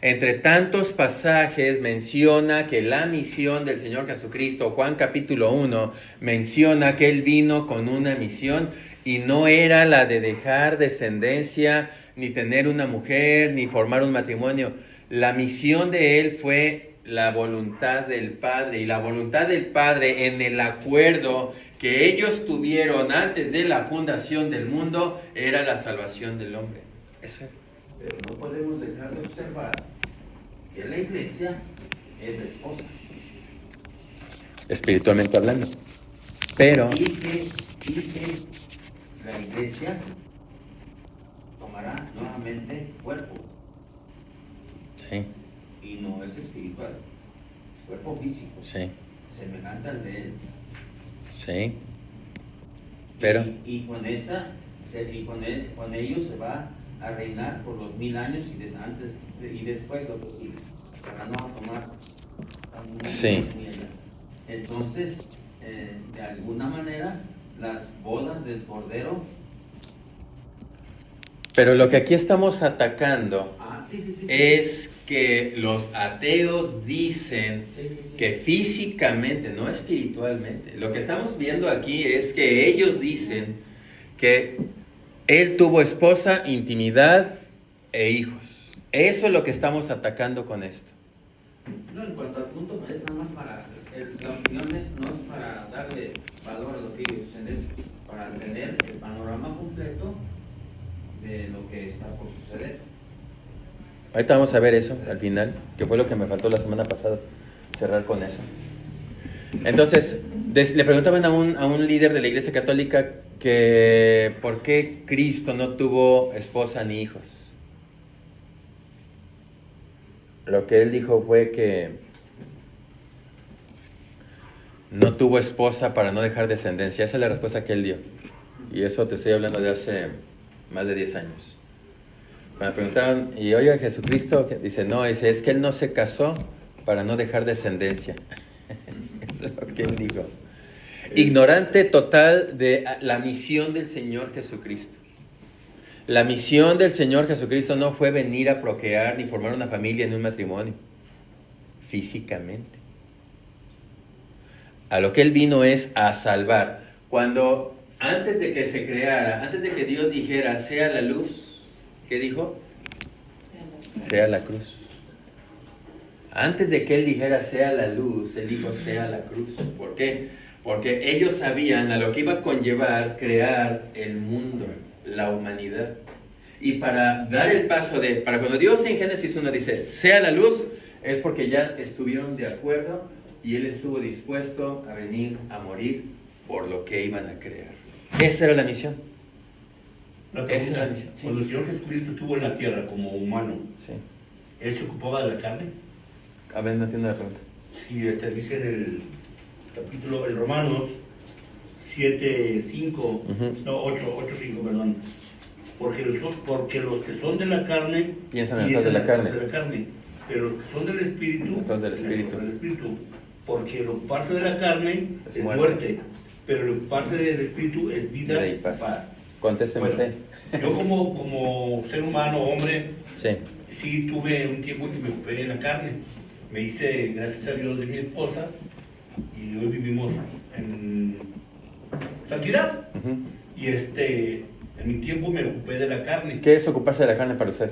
entre tantos pasajes menciona que la misión del Señor Jesucristo, Juan capítulo 1, menciona que Él vino con una misión y no era la de dejar descendencia, ni tener una mujer, ni formar un matrimonio. La misión de Él fue la voluntad del Padre, y la voluntad del Padre en el acuerdo que ellos tuvieron antes de la fundación del mundo era la salvación del hombre. Eso. Pero no podemos dejar de observar que la iglesia es la esposa. Espiritualmente hablando. Pero Y que la iglesia tomará nuevamente cuerpo. sí, Y no es espiritual, es cuerpo físico, sí, semejante al de él. sí. Pero Y con ellos se va a reinar por los 1000 años antes y después lo posible, para no tomar Sí. muy allá. Entonces, de alguna manera, las bodas del Cordero. Pero lo que aquí estamos atacando Sí. es que los ateos dicen Sí. que físicamente, no espiritualmente, lo que estamos viendo aquí es que ellos dicen que él tuvo esposa, intimidad e hijos. Eso es lo que estamos atacando con esto. No, en cuanto al punto, es nada más para. La opinión no es para darle valor a lo que ellos dicen, es para tener el panorama completo de lo que está por suceder. Ahorita vamos a ver eso al final, que fue lo que me faltó la semana pasada, cerrar con eso. Entonces, le preguntaban a un líder de la Iglesia Católica que por qué Cristo no tuvo esposa ni hijos. Lo que él dijo fue que no tuvo esposa para no dejar descendencia. Esa es la respuesta que él dio. Y eso te estoy hablando de hace más de 10 años. Me preguntaron, y oye, Jesucristo, dice, no, es que él no se casó para no dejar descendencia. Eso es lo que él dijo. Ignorante total de la misión del Señor Jesucristo. La misión del Señor Jesucristo no fue venir a procrear ni formar una familia ni un matrimonio, físicamente. A lo que él vino es a salvar. Cuando, antes de que se creara, antes de que Dios dijera, sea la luz, ¿qué dijo? Sea la cruz. Antes de que él dijera, sea la luz, él dijo, sea la cruz. ¿Por qué? Porque ellos sabían a lo que iba a conllevar crear el mundo, la humanidad. Y para dar el paso para cuando Dios en Génesis 1 dice, sea la luz, es porque ya estuvieron de acuerdo y él estuvo dispuesto a venir a morir por lo que iban a crear. Esa era la misión. La Esa pregunta, era la misión. Sí. cuando el Señor Jesucristo estuvo en la tierra como humano, Sí. ¿Él se ocupaba de la carne? A ver, no entiendo la pregunta. Sí, dice en el capítulo, en Romanos 7:5, Ujú. no, 8:5, perdón. Porque los que son de la carne Piensan en las cosas de la carne. pero los que son del Espíritu, Las cosas del Espíritu. porque lo que parte de la carne Es es muerte. muerte, pero lo que parte del Espíritu es vida Vida y paz. Contésteme Bueno, usted. yo como ser humano, hombre, Sí. sí tuve un tiempo en que me ocupé en la carne. Me hice, gracias a Dios, de mi esposa y hoy vivimos en santidad. Ujú. Y en mi tiempo me ocupé de la carne. ¿Qué es ocuparse de la carne para usted?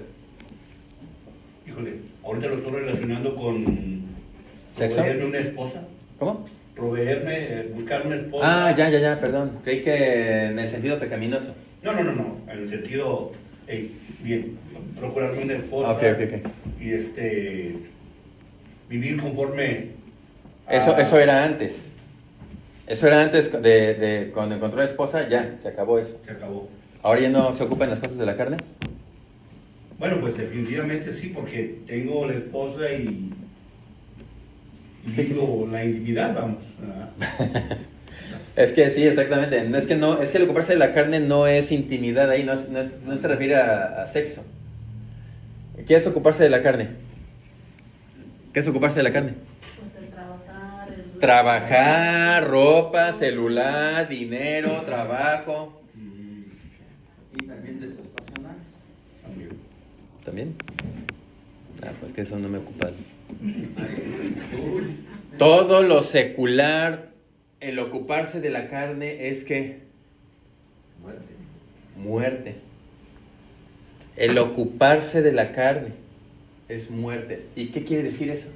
Híjole, ahorita lo estoy relacionando con ¿Sexo? proveerme una esposa. ¿Cómo? Proveerme, buscar una esposa. Ah, ya, perdón. Creí que en el sentido pecaminoso. No, en el sentido, bien, procurarme una esposa Ok. y vivir conforme a... Eso era antes. Eso era antes de cuando encontró la esposa, ya, se acabó eso. Se acabó. ¿Ahora ya no se ocupan las cosas de la carne? Bueno, pues definitivamente sí, porque tengo la esposa y Sí. vivo la intimidad, vamos. ¿verdad? Es que sí, exactamente. No, es que el ocuparse de la carne no es intimidad ahí, no se refiere a sexo. ¿Qué es ocuparse de la carne? ¿Qué es ocuparse de la carne? Pues el trabajar, Trabajar, ropa, celular, dinero, trabajo. Y también de sus pasionales. También. ¿También? Pues que eso no me ocupa. Todo lo secular, el ocuparse de la carne es que muerte. El ocuparse de la carne es muerte. ¿Y qué quiere decir eso?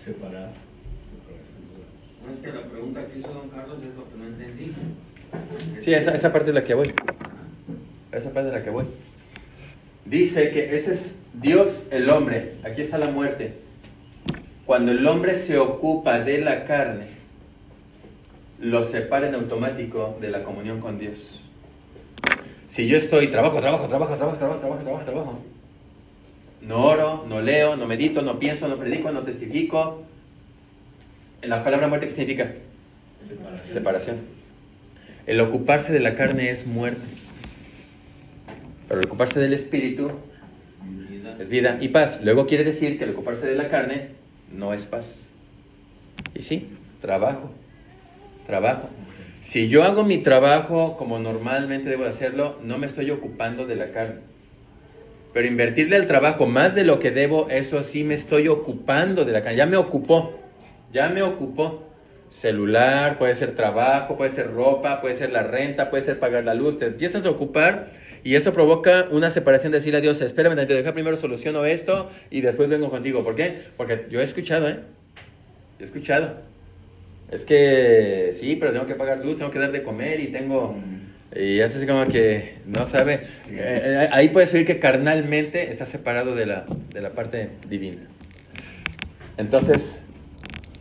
Separar. No, es que la pregunta que hizo don Carlos es lo que no entendí. Sí, esa parte es la que voy. Esa parte es la que voy. Dice que ese es Dios, el hombre. Aquí está la muerte. Cuando el hombre se ocupa de la carne, lo separa en automático de la comunión con Dios. Si yo estoy, trabajo. No oro, no leo, no medito, no pienso, no predico, no testifico. En la palabra muerte, ¿qué significa? Separación. El ocuparse de la carne es muerte. Pero el ocuparse del espíritu es vida y paz. Luego quiere decir que el ocuparse de la carne no es paz. Y sí, trabajo. Si yo hago mi trabajo como normalmente debo de hacerlo, no me estoy ocupando de la carne. Pero invertirle al trabajo más de lo que debo, eso sí me estoy ocupando de la carne. Ya me ocupó. Celular, puede ser trabajo, puede ser ropa, puede ser la renta, puede ser pagar la luz. Te empiezas a ocupar y eso provoca una separación, decirle a Dios, espérame, te deja primero soluciono esto y después vengo contigo. ¿Por qué? Porque yo he escuchado, Es que sí, pero tengo que pagar luz, tengo que dar de comer y tengo... Y es así como que no sabe. Ahí puedes oír que carnalmente está separado de la parte divina. Entonces,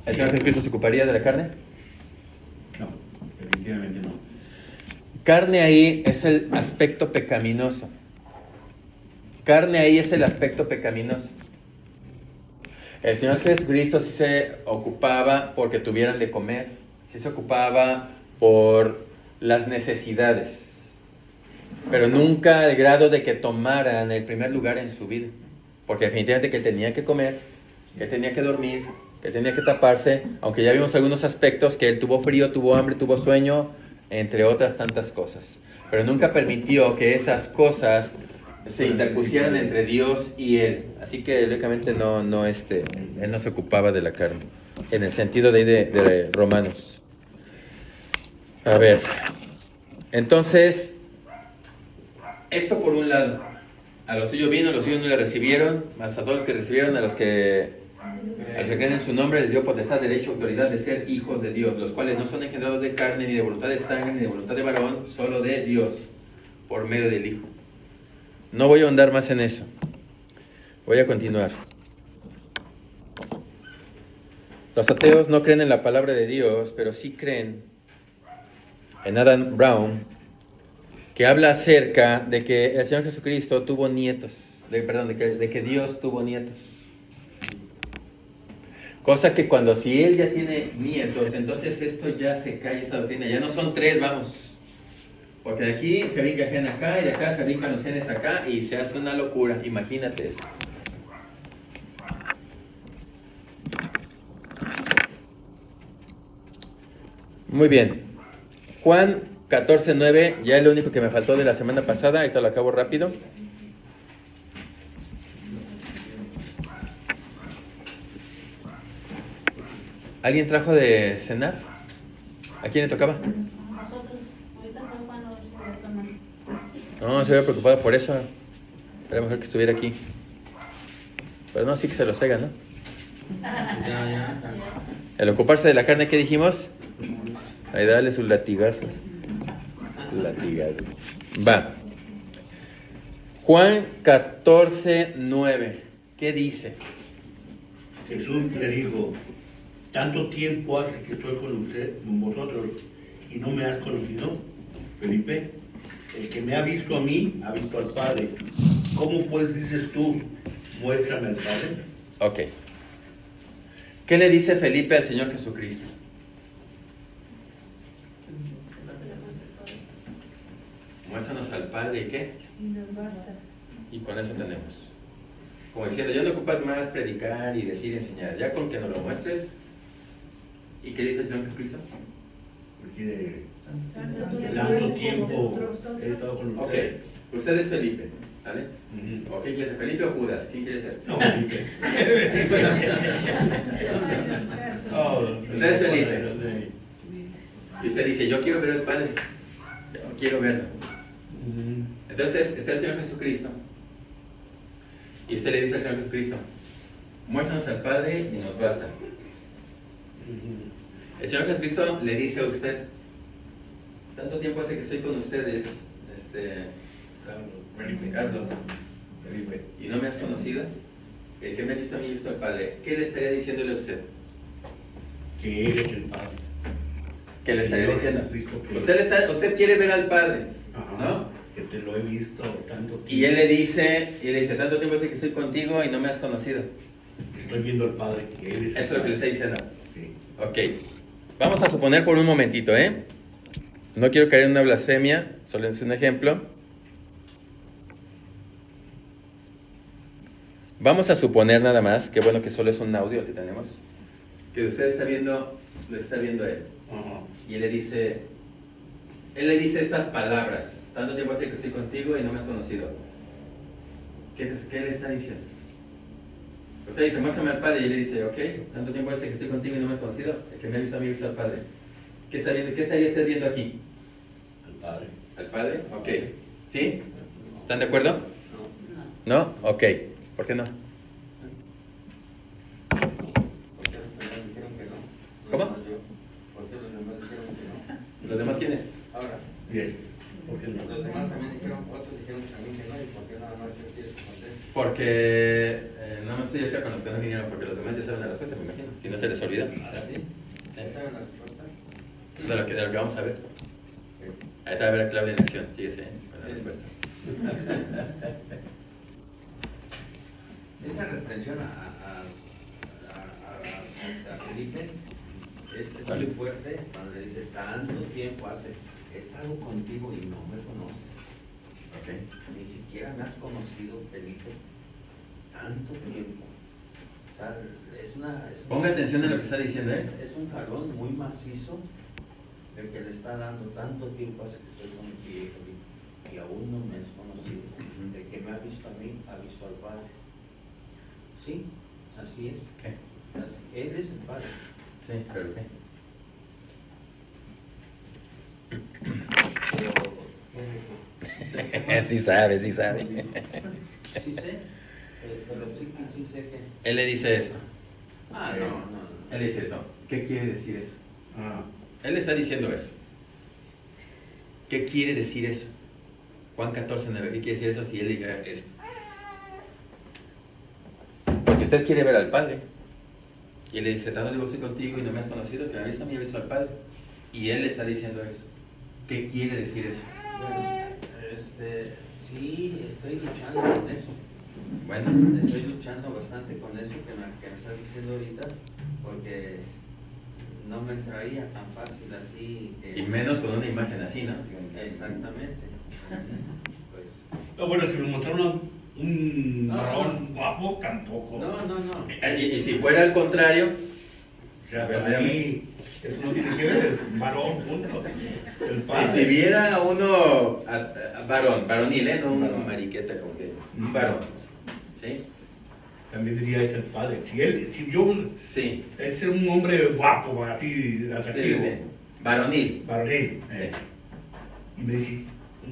¿el Señor Jesucristo se ocuparía de la carne? No, definitivamente no. Carne ahí es el aspecto pecaminoso. El Señor Jesucristo sí se ocupaba porque tuvieran de comer, sí se ocupaba por las necesidades, pero nunca al grado de que tomaran el primer lugar en su vida, porque definitivamente que tenía que comer, que tenía que dormir, que tenía que taparse, aunque ya vimos algunos aspectos que él tuvo frío, tuvo hambre, tuvo sueño, entre otras tantas cosas, pero nunca permitió que esas cosas se interpusieran entre Dios y él. Así que lógicamente él no se ocupaba de la carne, en el sentido de Romanos. A ver, entonces, esto por un lado, a los suyos vino, a los suyos no le recibieron, mas a todos los que recibieron, a los que creen en su nombre, les dio potestad, derecho, autoridad de ser hijos de Dios, los cuales no son engendrados de carne, ni de voluntad de sangre, ni de voluntad de varón, solo de Dios, por medio del Hijo. No voy a ahondar más en eso. Voy a continuar. Los ateos no creen en la palabra de Dios, pero sí creen en Adam Brown, que habla acerca de que el Señor Jesucristo tuvo nietos, de que Dios tuvo nietos. Cosa que si Él ya tiene nietos, entonces esto ya se cae, esta doctrina, ya no son tres, vamos. Porque de aquí se brinca gen acá y de acá se brincan los genes acá y se hace una locura, imagínate eso. Muy bien. Juan 14:9, ya es lo único que me faltó de la semana pasada, ahorita lo acabo rápido. ¿Alguien trajo de cenar? ¿A quién le tocaba? Nosotros, ahorita fue Juan, a ver si va a tomar. No, se hubiera preocupado por eso. Era mejor que estuviera aquí. Pero no, sí que se lo cega, ¿no? El ocuparse de la carne, ¿qué dijimos? Ahí dale sus latigazos. Latigazo. Va. Juan 14, 9. ¿Qué dice? Jesús le dijo, tanto tiempo hace que estoy con vosotros y no me has conocido, Felipe. El que me ha visto a mí, ha visto al Padre. ¿Cómo pues dices tú, muéstrame al Padre? Ok. ¿Qué le dice Felipe al Señor Jesucristo? Muéstranos al Padre, ¿y qué? Y nos basta. Y con eso tenemos. Como diciendo, ya no ocupas más predicar y decir y enseñar. Ya con que nos lo muestres. ¿Y qué dice el Señor Jesucristo? Porque Tanto tanto tiempo tiempo nosotros. he estado con Ok. ustedes. Usted es Felipe, ¿vale? Ujú. ¿O quién quiere ser? ¿Felipe o Judas? ¿Quién quiere ser? No, Felipe. Oh, Usted es Felipe. Y usted dice, yo quiero ver al Padre. Yo quiero verlo. Ujú. Entonces está el Señor Jesucristo. Y usted le dice al Señor Jesucristo, muéstranos al Padre y nos basta. Ujú. El Señor Jesucristo le dice a usted, tanto tiempo hace que estoy con ustedes, Carlos, Felipe. y no me has conocido. El que me ha visto a mí, ha visto al Padre. ¿Qué le estaría diciéndole a usted? Que Él es el Padre. ¿Qué le estaría Señor diciendo? Jesucristo, que- Usted quiere ver al Padre, Ajá. ¿no? Que te lo he visto tanto tiempo. Y él le dice, tanto tiempo hace que estoy contigo y no me has conocido. Estoy viendo al Padre, que Él es el Eso es lo que le está Padre. diciendo. Sí. Ok. Vamos a suponer por un momentito, ¿eh? No quiero caer en una blasfemia, solo es un ejemplo. Vamos a suponer nada más, que bueno que solo es un audio que tenemos, que usted está viendo, lo está viendo a él. Ajá. Y él le dice estas palabras, tanto tiempo hace que estoy contigo y no me has conocido. ¿Qué le está diciendo? Usted dice, muéstrame al Padre, y él le dice, ok, tanto tiempo hace que estoy contigo y no me has conocido. El que me ha visto a mí, ha visto al Padre. ¿Qué estaría usted viendo aquí? Al Padre. ¿Al Padre? Ok. ¿Sí? ¿Están de acuerdo? No. ¿No? Ok. ¿Por qué no? ¿Por qué los demás dijeron que no? ¿Cómo? No, yo. ¿Por qué los demás dijeron que no? ¿Los demás quiénes? Ahora, Yes. ¿Por qué no? los demás también dijeron, otros dijeron también que no, ¿y por qué nada más yo quiero responder? Porque no me estoy ahorita con los que no vinieron, porque los demás ya saben la respuesta, me imagino. Si no se les olvida. ¿Sí? ¿Esa era la respuesta? De lo que vamos a ver. Ahí te va a ver a Claudia en acción, fíjese, con la respuesta. Esa reflexión a Felipe es muy fuerte cuando le dices, tanto tiempo hace, he estado contigo y no me conoces. Ok. Ni siquiera me has conocido, Felipe, tanto tiempo. O sea, Ponga atención a lo que está diciendo, ¿eh? es un jalón muy macizo el que le está dando tanto tiempo hace que estoy contigo, Felipe, y aún no me has conocido. El que me ha visto a mí, ha visto al Padre. Sí, así es. ¿Qué? Él es el Padre. Sí, pero ¿qué? Pero, Sí sabe, sí sabe. sí sé, pero sí sé que... Él le dice esto. Ah, no. Él dice esto. ¿Qué quiere decir eso? Ah. Él le está diciendo eso. ¿Qué quiere decir eso? Juan 14, 9. ¿Qué quiere decir eso si él dijera esto? Porque usted quiere ver al Padre. Y él le dice, tanto digo estoy contigo y no me has conocido, que me ha visto a mí, ha visto al Padre. Y él le está diciendo eso. ¿Qué quiere decir eso? Bueno, sí, estoy luchando con eso. Bueno, Estoy luchando bastante con eso que me estás diciendo ahorita, porque no me traía tan fácil así. y menos con una imagen así, ¿no? Exactamente. Pues, No, bueno, si me mostraron un No, varón guapo, tampoco. no. Y si fuera al contrario, O sea, para mí, eso no tiene que ver, el varón, punto. El y Padre. si viera uno varonil, no una Varón. mariqueta como que un varón, ¿sí? También diría es el Padre. Si yo Sí, es un hombre guapo, así sí, atractivo, sí. Varonil. varonil, Sí. y me dice,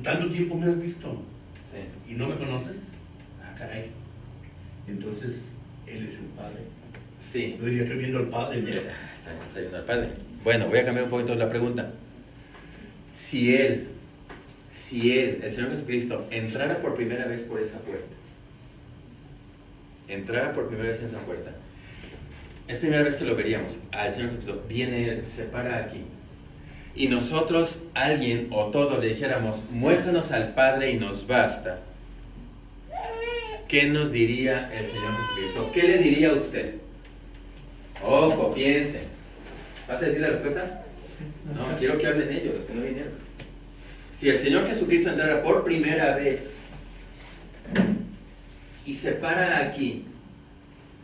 ¿tanto tiempo me has visto Sí. y no me conoces? Ah, caray. Entonces, Él es el Padre. Sí. Yo diría, estoy viendo al Padre. Mira, está viendo al Padre. Bueno, voy a cambiar un poquito la pregunta. Si él si Él, el Señor Jesucristo, entrara por primera vez por esa puerta, entrara por primera vez en esa puerta, es primera vez que lo veríamos, al Señor Jesucristo, viene Él, se para aquí, y nosotros, alguien o todos le dijéramos, muéstranos al Padre y nos basta, ¿qué nos diría el Señor Jesucristo? ¿Qué le diría a usted? Ojo, piensen. ¿Vas a decir la respuesta? No, quiero que hablen ellos, los que no vinieron. Si el Señor Jesucristo entrara por primera vez y se para aquí,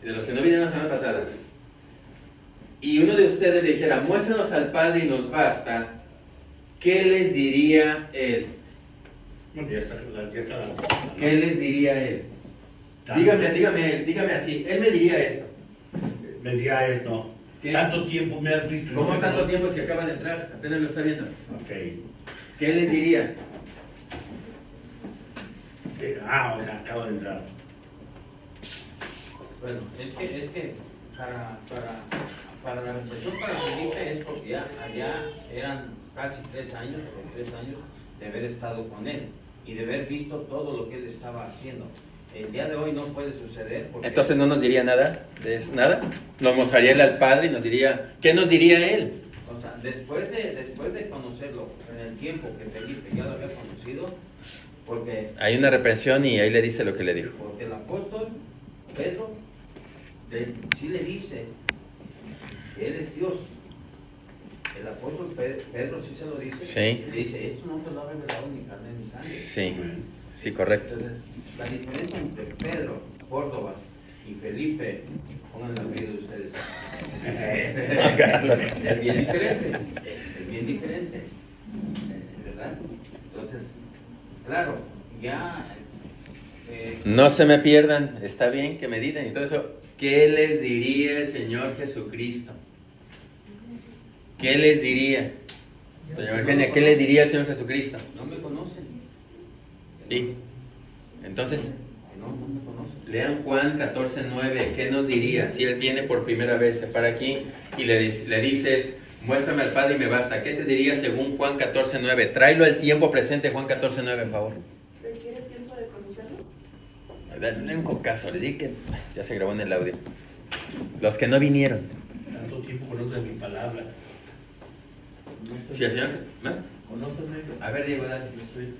de los que no vinieron la semana pasada, y uno de ustedes le dijera, muéstranos al Padre y nos basta, ¿qué les diría Él? Ya está ¿Qué les diría Él? Dígame así, Él me diría esto. Me diría esto. ¿Qué? Tanto tiempo me has visto. y ¿Cómo no te tanto conozco. tiempo si acaban de entrar? Apenas lo está viendo. Ok. ¿Qué les diría? O sea, acabo de entrar. Bueno, es que para la reflexión para Felipe es porque ya eran casi 3 años, o 3 años de haber estado con él y de haber visto todo lo que él estaba haciendo. El día de hoy no puede suceder porque... Entonces no nos diría nada de eso, nada. Nos mostraría él al Padre y nos diría, ¿qué nos diría Él? O sea, después de conocerlo, en el tiempo que Felipe ya lo había conocido, porque Hay una reprensión y ahí le dice lo que le dijo. el apóstol Pedro sí le dice que él es Dios. El apóstol Pedro sí se lo dice. Sí. Le dice, esto no te lo ha revelado ni carne ni sangre. Sí, sí, correcto. Entonces, la diferencia entre Pedro, Córdoba y Felipe, pongan la vida de ustedes. Es bien diferente. Es bien diferente. ¿Verdad? Entonces, claro, ya... No se me pierdan, está bien que mediten y todo eso. ¿Qué les diría el Señor Jesucristo? ¿Qué les diría? Doña Eugenia, ¿qué les diría el Señor Jesucristo? no me conocen. Sí. Entonces, No me conocen. lean Juan 14:9. ¿Qué nos diría? Si Él viene por primera vez, se para aquí y le dices, muéstrame al Padre y me basta. ¿Qué te diría según Juan 14:9? Tráelo al tiempo presente, Juan 14:9, por favor. ¿Requiere tiempo de conocerlo? Dale un caso, les dije que ya se grabó en el audio. Los que no vinieron. Tanto tiempo conoces mi palabra. Si el Señor... ¿no? Conóceme. A ver, Diego, dale. Yo soy.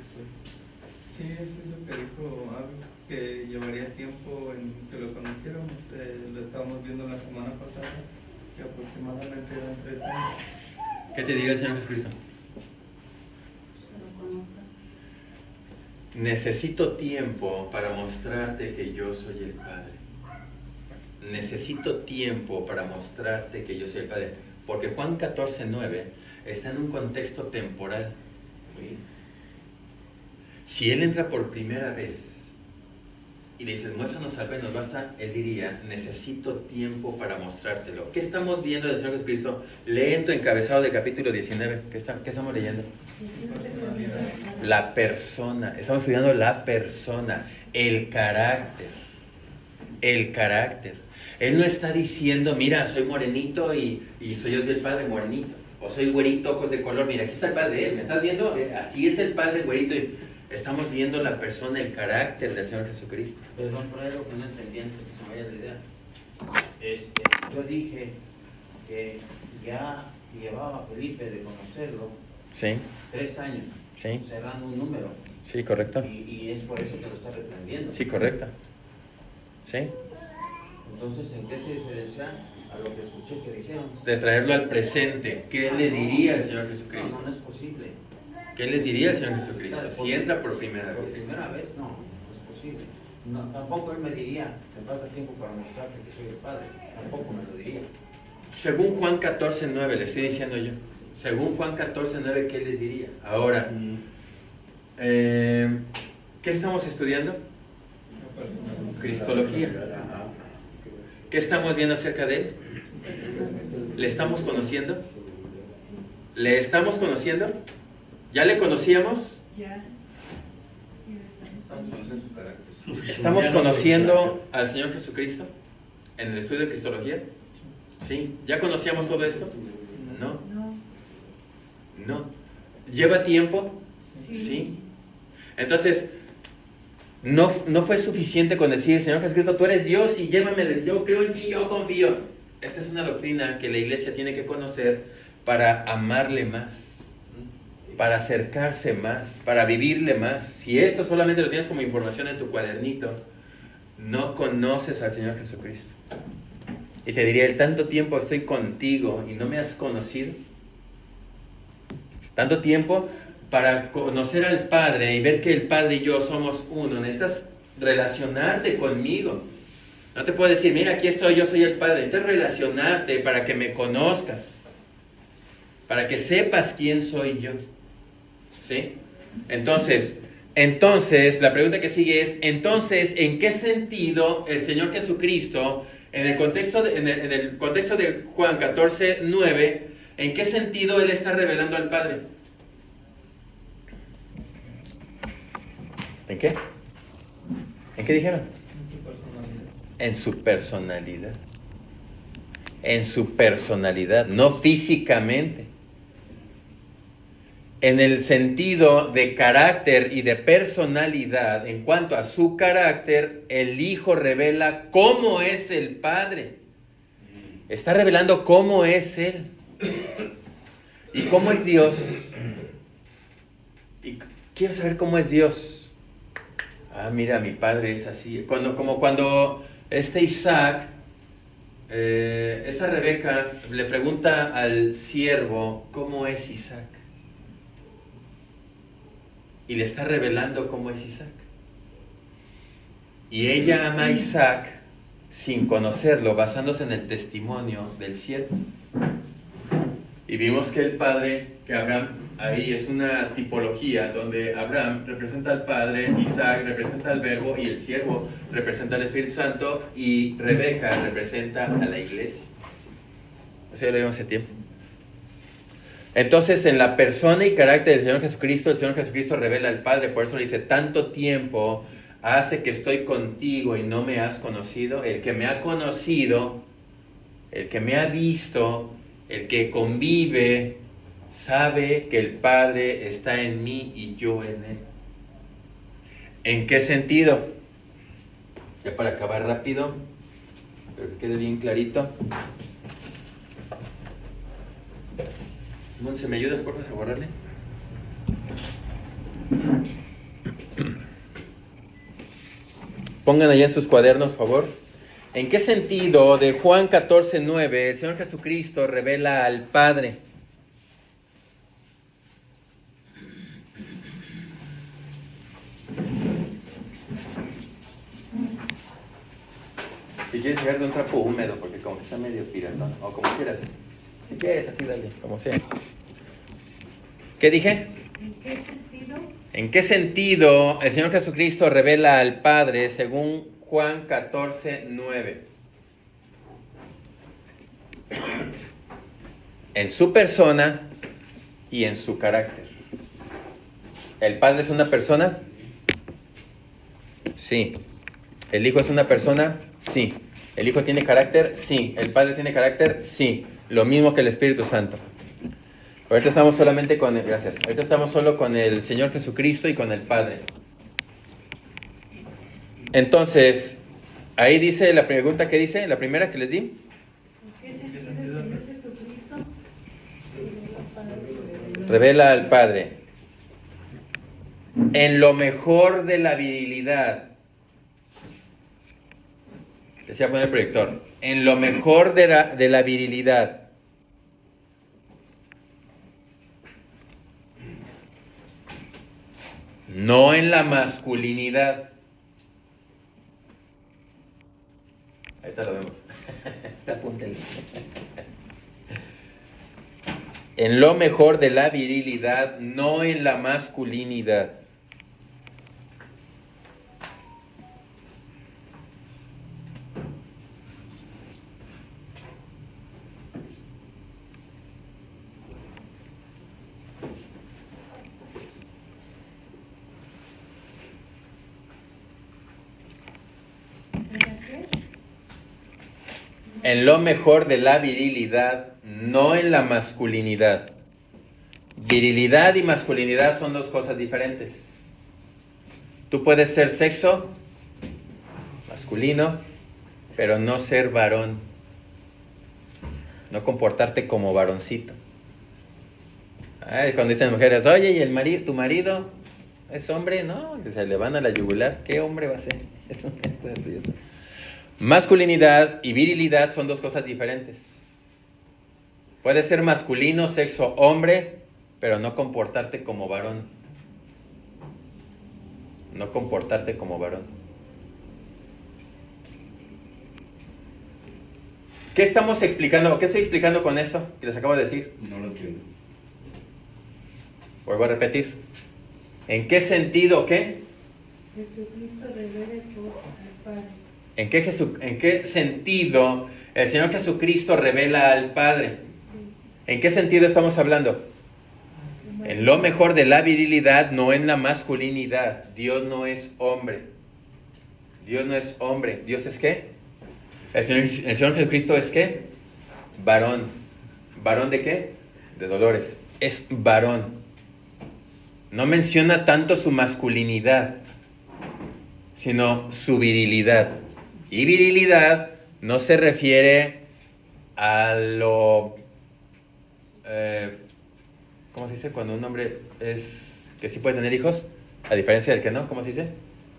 Sí, es eso que dijo Abby, que llevaría tiempo en que lo conociéramos. Lo estábamos viendo la semana pasada, que aproximadamente eran 3 años. ¿Qué te diría el Señor Jesucristo? Que lo conozca. Necesito tiempo para mostrarte que yo soy el Padre. Necesito tiempo para mostrarte que yo soy el Padre. Porque Juan 14:9 está en un contexto temporal. Si Él entra por primera vez y le dices, muéstranos al Padre, nos basta, Él diría, necesito tiempo para mostrártelo. ¿Qué estamos viendo del Señor Jesucristo? Lee en tu encabezado del capítulo 19. ¿Qué estamos leyendo? La persona. Estamos estudiando la persona, el carácter. El carácter. Él no está diciendo, mira, soy morenito y soy Dios del Padre morenito. O soy güerito, ojos de color. Mira, aquí está el Padre de Él. ¿Me estás viendo? Así es el Padre güerito. Estamos viendo la persona, el carácter del Señor Jesucristo. Perdón, por algo que no entendí antes que se me vaya la idea. Yo dije que ya llevaba a Felipe de conocerlo Sí, 3 años, sí, cerrando un número, sí, correcto. y es por eso que lo está reprendiendo. Sí, correcto. Sí. Entonces, ¿en qué se diferencia a lo que escuché que dijeron? De traerlo al presente. ¿Qué le diría el Señor Jesucristo? No es posible. ¿Qué les diría el Señor Jesucristo? Si entra por primera Por vez. primera vez, no es posible. No, tampoco él me diría, me falta tiempo para mostrarte que soy el Padre. Tampoco me lo diría. Según Juan 14:9, le estoy diciendo yo. Según Juan 14:9, ¿qué les diría? Ahora, ¿qué estamos estudiando? Cristología. ¿Qué estamos viendo acerca de Él? ¿Le estamos conociendo? ¿Le estamos conociendo? ¿Ya le conocíamos? Ya. Estamos conociendo su carácter. ¿Estamos conociendo al Señor Jesucristo en el estudio de Cristología? ¿Sí? ¿Ya conocíamos todo esto? No. No. No. ¿Lleva tiempo? Sí. Sí. Entonces, no fue suficiente con decir, Señor Jesucristo, tú eres Dios y llévame, yo creo en ti, yo confío. Esta es una doctrina que la iglesia tiene que conocer para amarle más, para acercarse más, para vivirle más. Si esto solamente lo tienes como información en tu cuadernito, no conoces al Señor Jesucristo. Y te diría, el tanto tiempo estoy contigo y no me has conocido. Tanto tiempo para conocer al Padre y ver que el Padre y yo somos uno. Necesitas relacionarte conmigo. No te puedo decir, mira, aquí estoy, yo soy el Padre. Necesitas relacionarte para que me conozcas. Para que sepas quién soy yo. ¿Sí? Entonces, la pregunta que sigue es, entonces, ¿en qué sentido el Señor Jesucristo, en el contexto de Juan 14:9, en qué sentido Él está revelando al Padre? ¿En qué? ¿En qué dijeron? En su personalidad. En su personalidad, no físicamente. En el sentido de carácter y de personalidad, en cuanto a su carácter, el Hijo revela cómo es el Padre. Está revelando cómo es Él. ¿Y cómo es Dios? Y quiero saber cómo es Dios. Ah, mira, mi Padre es así. Como cuando Isaac, esta Rebeca le pregunta al siervo, ¿cómo es Isaac? Y le está revelando cómo es Isaac. Y ella ama a Isaac sin conocerlo, basándose en el testimonio del siervo. Y vimos que el Padre, que Abraham, ahí es una tipología donde Abraham representa al Padre, Isaac representa al Verbo y el siervo representa al Espíritu Santo y Rebeca representa a la iglesia. Eso ya lo vimos hace tiempo. Entonces, en la persona y carácter del Señor Jesucristo, el Señor Jesucristo revela al Padre. Por eso le dice, tanto tiempo hace que estoy contigo y no me has conocido. El que me ha conocido, el que me ha visto, el que convive, sabe que el Padre está en mí y yo en Él. ¿En qué sentido? Ya para acabar rápido, pero que quede bien clarito. Monse, ¿me ayudas por favor a borrarle? Pongan allá en sus cuadernos, por favor. ¿En qué sentido de Juan 14:9 el Señor Jesucristo revela al Padre? Si quieres llegar de un trapo húmedo, porque como que está medio piratón, o como quieras. Si quieres, así dale, como sea. ¿Qué dije? ¿En qué sentido? ¿En qué sentido el Señor Jesucristo revela al Padre según Juan 14:9? En su persona y en su carácter. ¿El Padre es una persona? Sí. ¿El Hijo es una persona? Sí. ¿El Hijo tiene carácter? Sí. ¿El Padre tiene carácter? Sí. Lo mismo que el Espíritu Santo. Ahorita estamos solamente con el, gracias. Ahorita estamos solo con el Señor Jesucristo y con el Padre. Entonces, ahí dice la pregunta que dice, la primera que les di. ¿En qué sentido el Señor Jesucristo Revela al Padre. En lo mejor de la virilidad. Les voy a poner el proyector. En lo mejor de la virilidad. No en la masculinidad. Ahorita lo vemos. Apúntenle. En lo mejor de la virilidad, no en la masculinidad. En lo mejor de la virilidad, no en la masculinidad. Virilidad y masculinidad son dos cosas diferentes. Tú puedes ser sexo masculino, pero no ser varón. No comportarte como varoncito. Ay, cuando dicen mujeres, oye, ¿y tu marido es hombre? No, se le van a la yugular. ¿Qué hombre va a ser? Eso. Masculinidad y virilidad son dos cosas diferentes. Puedes ser masculino, sexo hombre, pero no comportarte como varón. No comportarte como varón. ¿Qué estamos explicando? ¿Qué estoy explicando con esto que les acabo de decir? No lo entiendo. Vuelvo a repetir. ¿En qué sentido qué? Jesucristo revela al Padre. ¿En qué sentido el Señor Jesucristo revela al Padre? ¿En qué sentido estamos hablando? En lo mejor de la virilidad, no en la masculinidad. Dios no es hombre. Dios no es hombre. ¿Dios es qué? El Señor Jesucristo es qué? Varón. ¿Varón de qué? De dolores. Es varón. No menciona tanto su masculinidad, sino su virilidad. Y virilidad no se refiere a lo... ¿cómo se dice? Cuando un hombre es que sí puede tener hijos, a diferencia del que no, ¿cómo se dice?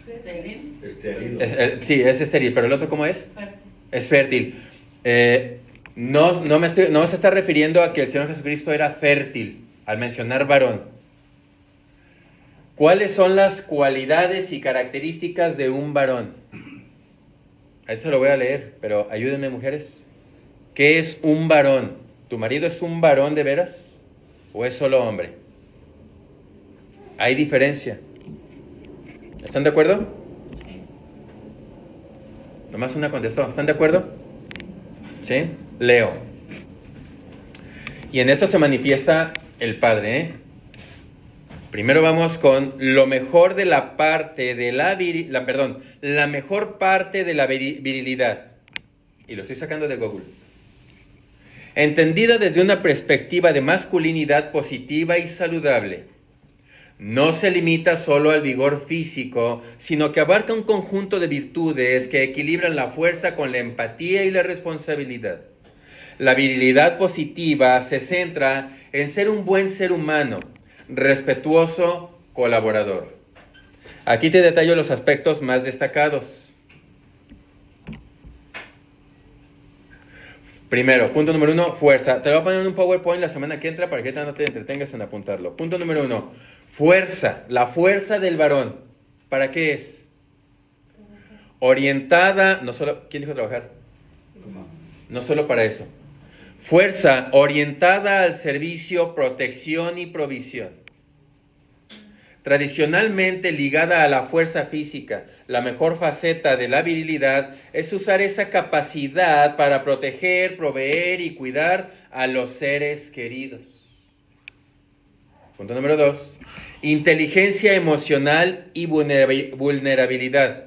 Estéril. Estéril. Sí, es estéril, pero el otro ¿cómo es? Fértil. Es fértil. No se está refiriendo a que el Señor Jesucristo era fértil al mencionar varón. ¿Cuáles son las cualidades y características de un varón? Ahí se lo voy a leer, pero ayúdenme, mujeres. ¿Qué es un varón? ¿Tu marido es un varón de veras? ¿O es solo hombre? Hay diferencia. ¿Están de acuerdo? Sí. Nomás una contestó. ¿Están de acuerdo? ¿Sí? Leo. Y en esto se manifiesta el Padre, ¿eh? Primero vamos con lo mejor de la parte de la mejor parte de la virilidad. Y lo estoy sacando de Google. Entendida desde una perspectiva de masculinidad positiva y saludable. No se limita solo al vigor físico, sino que abarca un conjunto de virtudes que equilibran la fuerza con la empatía y la responsabilidad. La virilidad positiva se centra en ser un buen ser humano, respetuoso, colaborador. Aquí te detallo los aspectos más destacados. Primero, punto número 1, fuerza. Te lo voy a poner en un PowerPoint la semana que entra para que no te entretengas en apuntarlo. Punto número 1, fuerza. La fuerza del varón. ¿Para qué es? Orientada, no solo, ¿quién dijo trabajar? No solo para eso. Fuerza orientada al servicio, protección y provisión. Tradicionalmente ligada a la fuerza física, la mejor faceta de la virilidad es usar esa capacidad para proteger, proveer y cuidar a los seres queridos. Punto número 2. Inteligencia emocional y vulnerabilidad.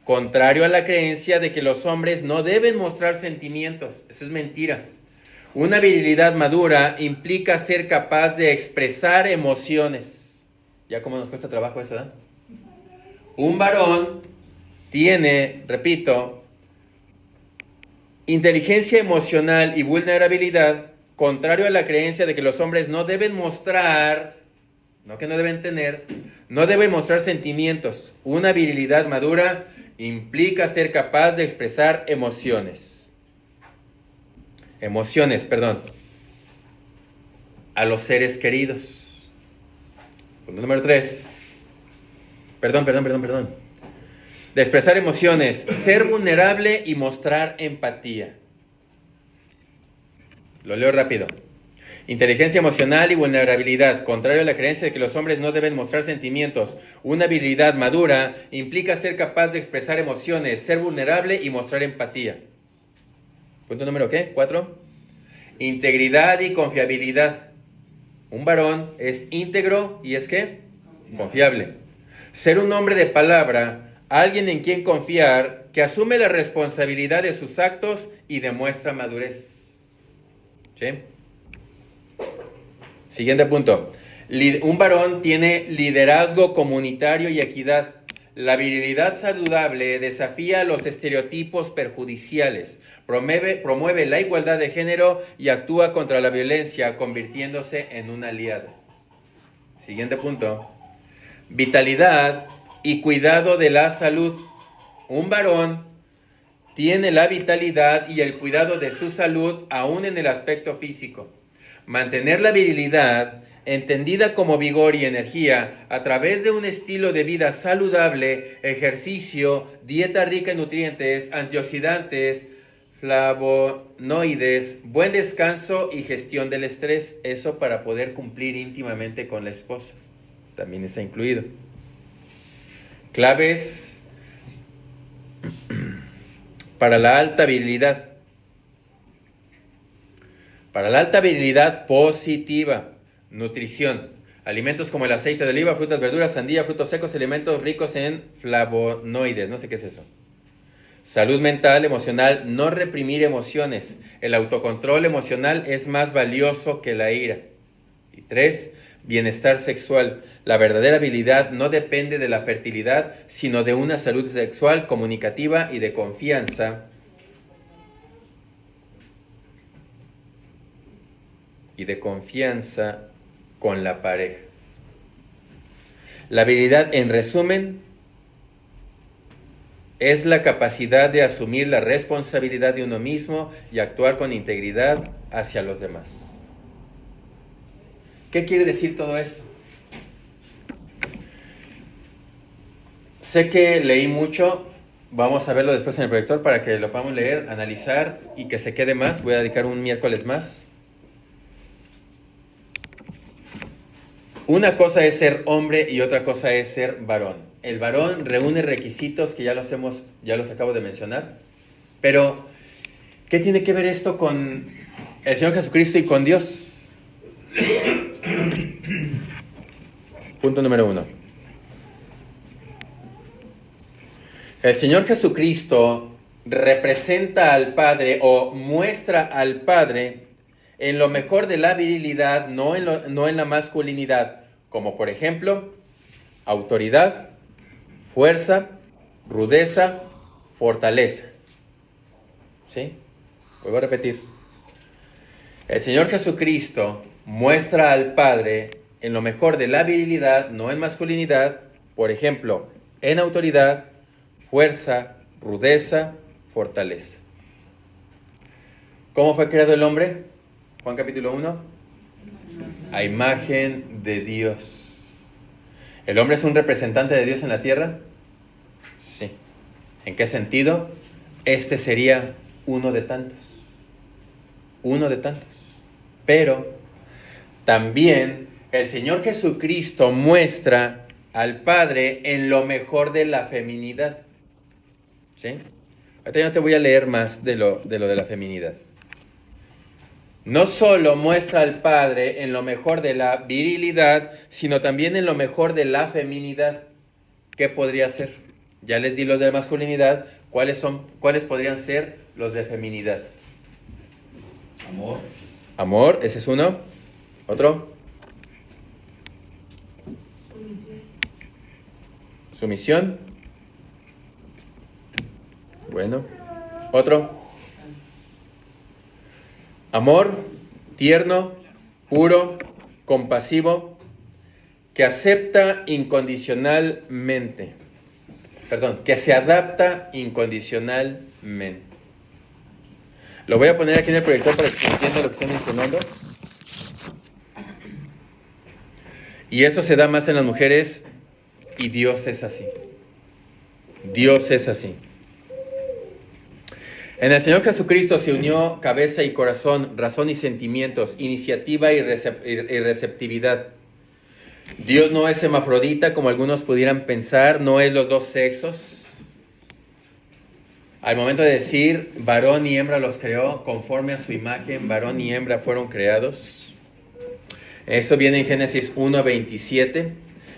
Contrario a la creencia de que los hombres no deben mostrar sentimientos. Eso es mentira. Una virilidad madura implica ser capaz de expresar emociones. Ya como nos cuesta trabajo eso, ¿eh? Un varón tiene, repito, inteligencia emocional y vulnerabilidad, contrario a la creencia de que los hombres no deben mostrar, no que no deben tener, no deben mostrar sentimientos. Una virilidad madura implica ser capaz de expresar emociones, a los seres queridos. Punto número 3. Perdón. De expresar emociones, ser vulnerable y mostrar empatía. Lo leo rápido. Inteligencia emocional y vulnerabilidad, contrario a la creencia de que los hombres no deben mostrar sentimientos. Una habilidad madura implica ser capaz de expresar emociones, ser vulnerable y mostrar empatía. Punto número ¿qué? 4. Integridad y confiabilidad. Un varón es íntegro y es ¿qué? Confiable. Ser un hombre de palabra, alguien en quien confiar, que asume la responsabilidad de sus actos y demuestra madurez. ¿Sí? Siguiente punto. Un varón tiene liderazgo comunitario y equidad. La virilidad saludable desafía los estereotipos perjudiciales, promueve la igualdad de género y actúa contra la violencia, convirtiéndose en un aliado. Siguiente punto. Vitalidad y cuidado de la salud. Un varón tiene la vitalidad y el cuidado de su salud aún en el aspecto físico. Mantener la virilidad, entendida como vigor y energía, a través de un estilo de vida saludable, ejercicio, dieta rica en nutrientes, antioxidantes, flavonoides, buen descanso y gestión del estrés. Eso para poder cumplir íntimamente con la esposa. También está incluido. Claves para la alta virilidad. Para la alta virilidad positiva, nutrición. Alimentos como el aceite de oliva, frutas, verduras, sandía, frutos secos, alimentos ricos en flavonoides. No sé qué es eso. Salud mental, emocional, no reprimir emociones. El autocontrol emocional es más valioso que la ira. Y 3, bienestar sexual. La verdadera habilidad no depende de la fertilidad, sino de una salud sexual, comunicativa y de confianza. Con la pareja. La habilidad, en resumen, es la capacidad de asumir la responsabilidad de uno mismo y actuar con integridad hacia los demás. ¿Qué quiere decir todo esto? Sé que leí mucho, vamos a verlo después en el proyector para que lo podamos leer, analizar y que se quede más. Voy a dedicar un miércoles más. Una cosa es ser hombre y otra cosa es ser varón. El varón reúne requisitos que ya los acabo de mencionar. Pero, ¿qué tiene que ver esto con el Señor Jesucristo y con Dios? Punto número 1. El Señor Jesucristo representa al Padre o muestra al Padre en lo mejor de la virilidad, no en la masculinidad, como por ejemplo, autoridad, fuerza, rudeza, fortaleza. ¿Sí? Vuelvo a repetir. El Señor Jesucristo muestra al Padre en lo mejor de la virilidad, no en masculinidad, por ejemplo, en autoridad, fuerza, rudeza, fortaleza. ¿Cómo fue creado el hombre? Juan capítulo 1, a imagen de Dios. ¿El hombre es un representante de Dios en la tierra? Sí. ¿En qué sentido? Este sería uno de tantos. Uno de tantos. Pero también el Señor Jesucristo muestra al Padre en lo mejor de la feminidad. ¿Sí? Ahorita ya no te voy a leer más de lo de la feminidad. No solo muestra al Padre en lo mejor de la virilidad, sino también en lo mejor de la feminidad. ¿Qué podría ser? Ya les di los de masculinidad. ¿Cuáles podrían ser los de feminidad? Amor. Amor, ese es uno. ¿Otro? Sumisión. Bueno. ¿Otro? Amor, tierno, puro, compasivo, que acepta incondicionalmente. Que se adapta incondicionalmente. Lo voy a poner aquí en el proyector para que se entienda lo que estoy mencionando. Y eso se da más en las mujeres y Dios es así. Dios es así. En el Señor Jesucristo se unió cabeza y corazón, razón y sentimientos, iniciativa y receptividad. Dios no es hermafrodita como algunos pudieran pensar, no es los dos sexos. Al momento de decir varón y hembra los creó, conforme a su imagen, varón y hembra fueron creados. Eso viene en Génesis 1:27.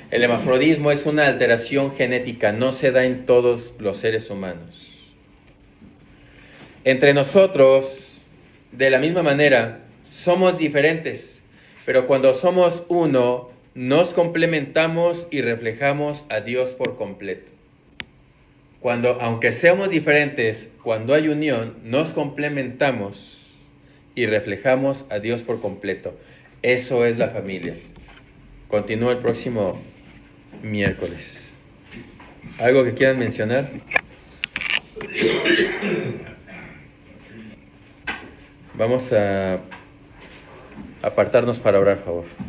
El hermafrodismo es una alteración genética, no se da en todos los seres humanos. Entre nosotros, de la misma manera, somos diferentes, pero cuando somos uno, nos complementamos y reflejamos a Dios por completo. Cuando, aunque seamos diferentes, cuando hay unión, nos complementamos y reflejamos a Dios por completo. Eso es la familia. Continúa el próximo miércoles. ¿Algo que quieran mencionar? Vamos a apartarnos para orar, por favor.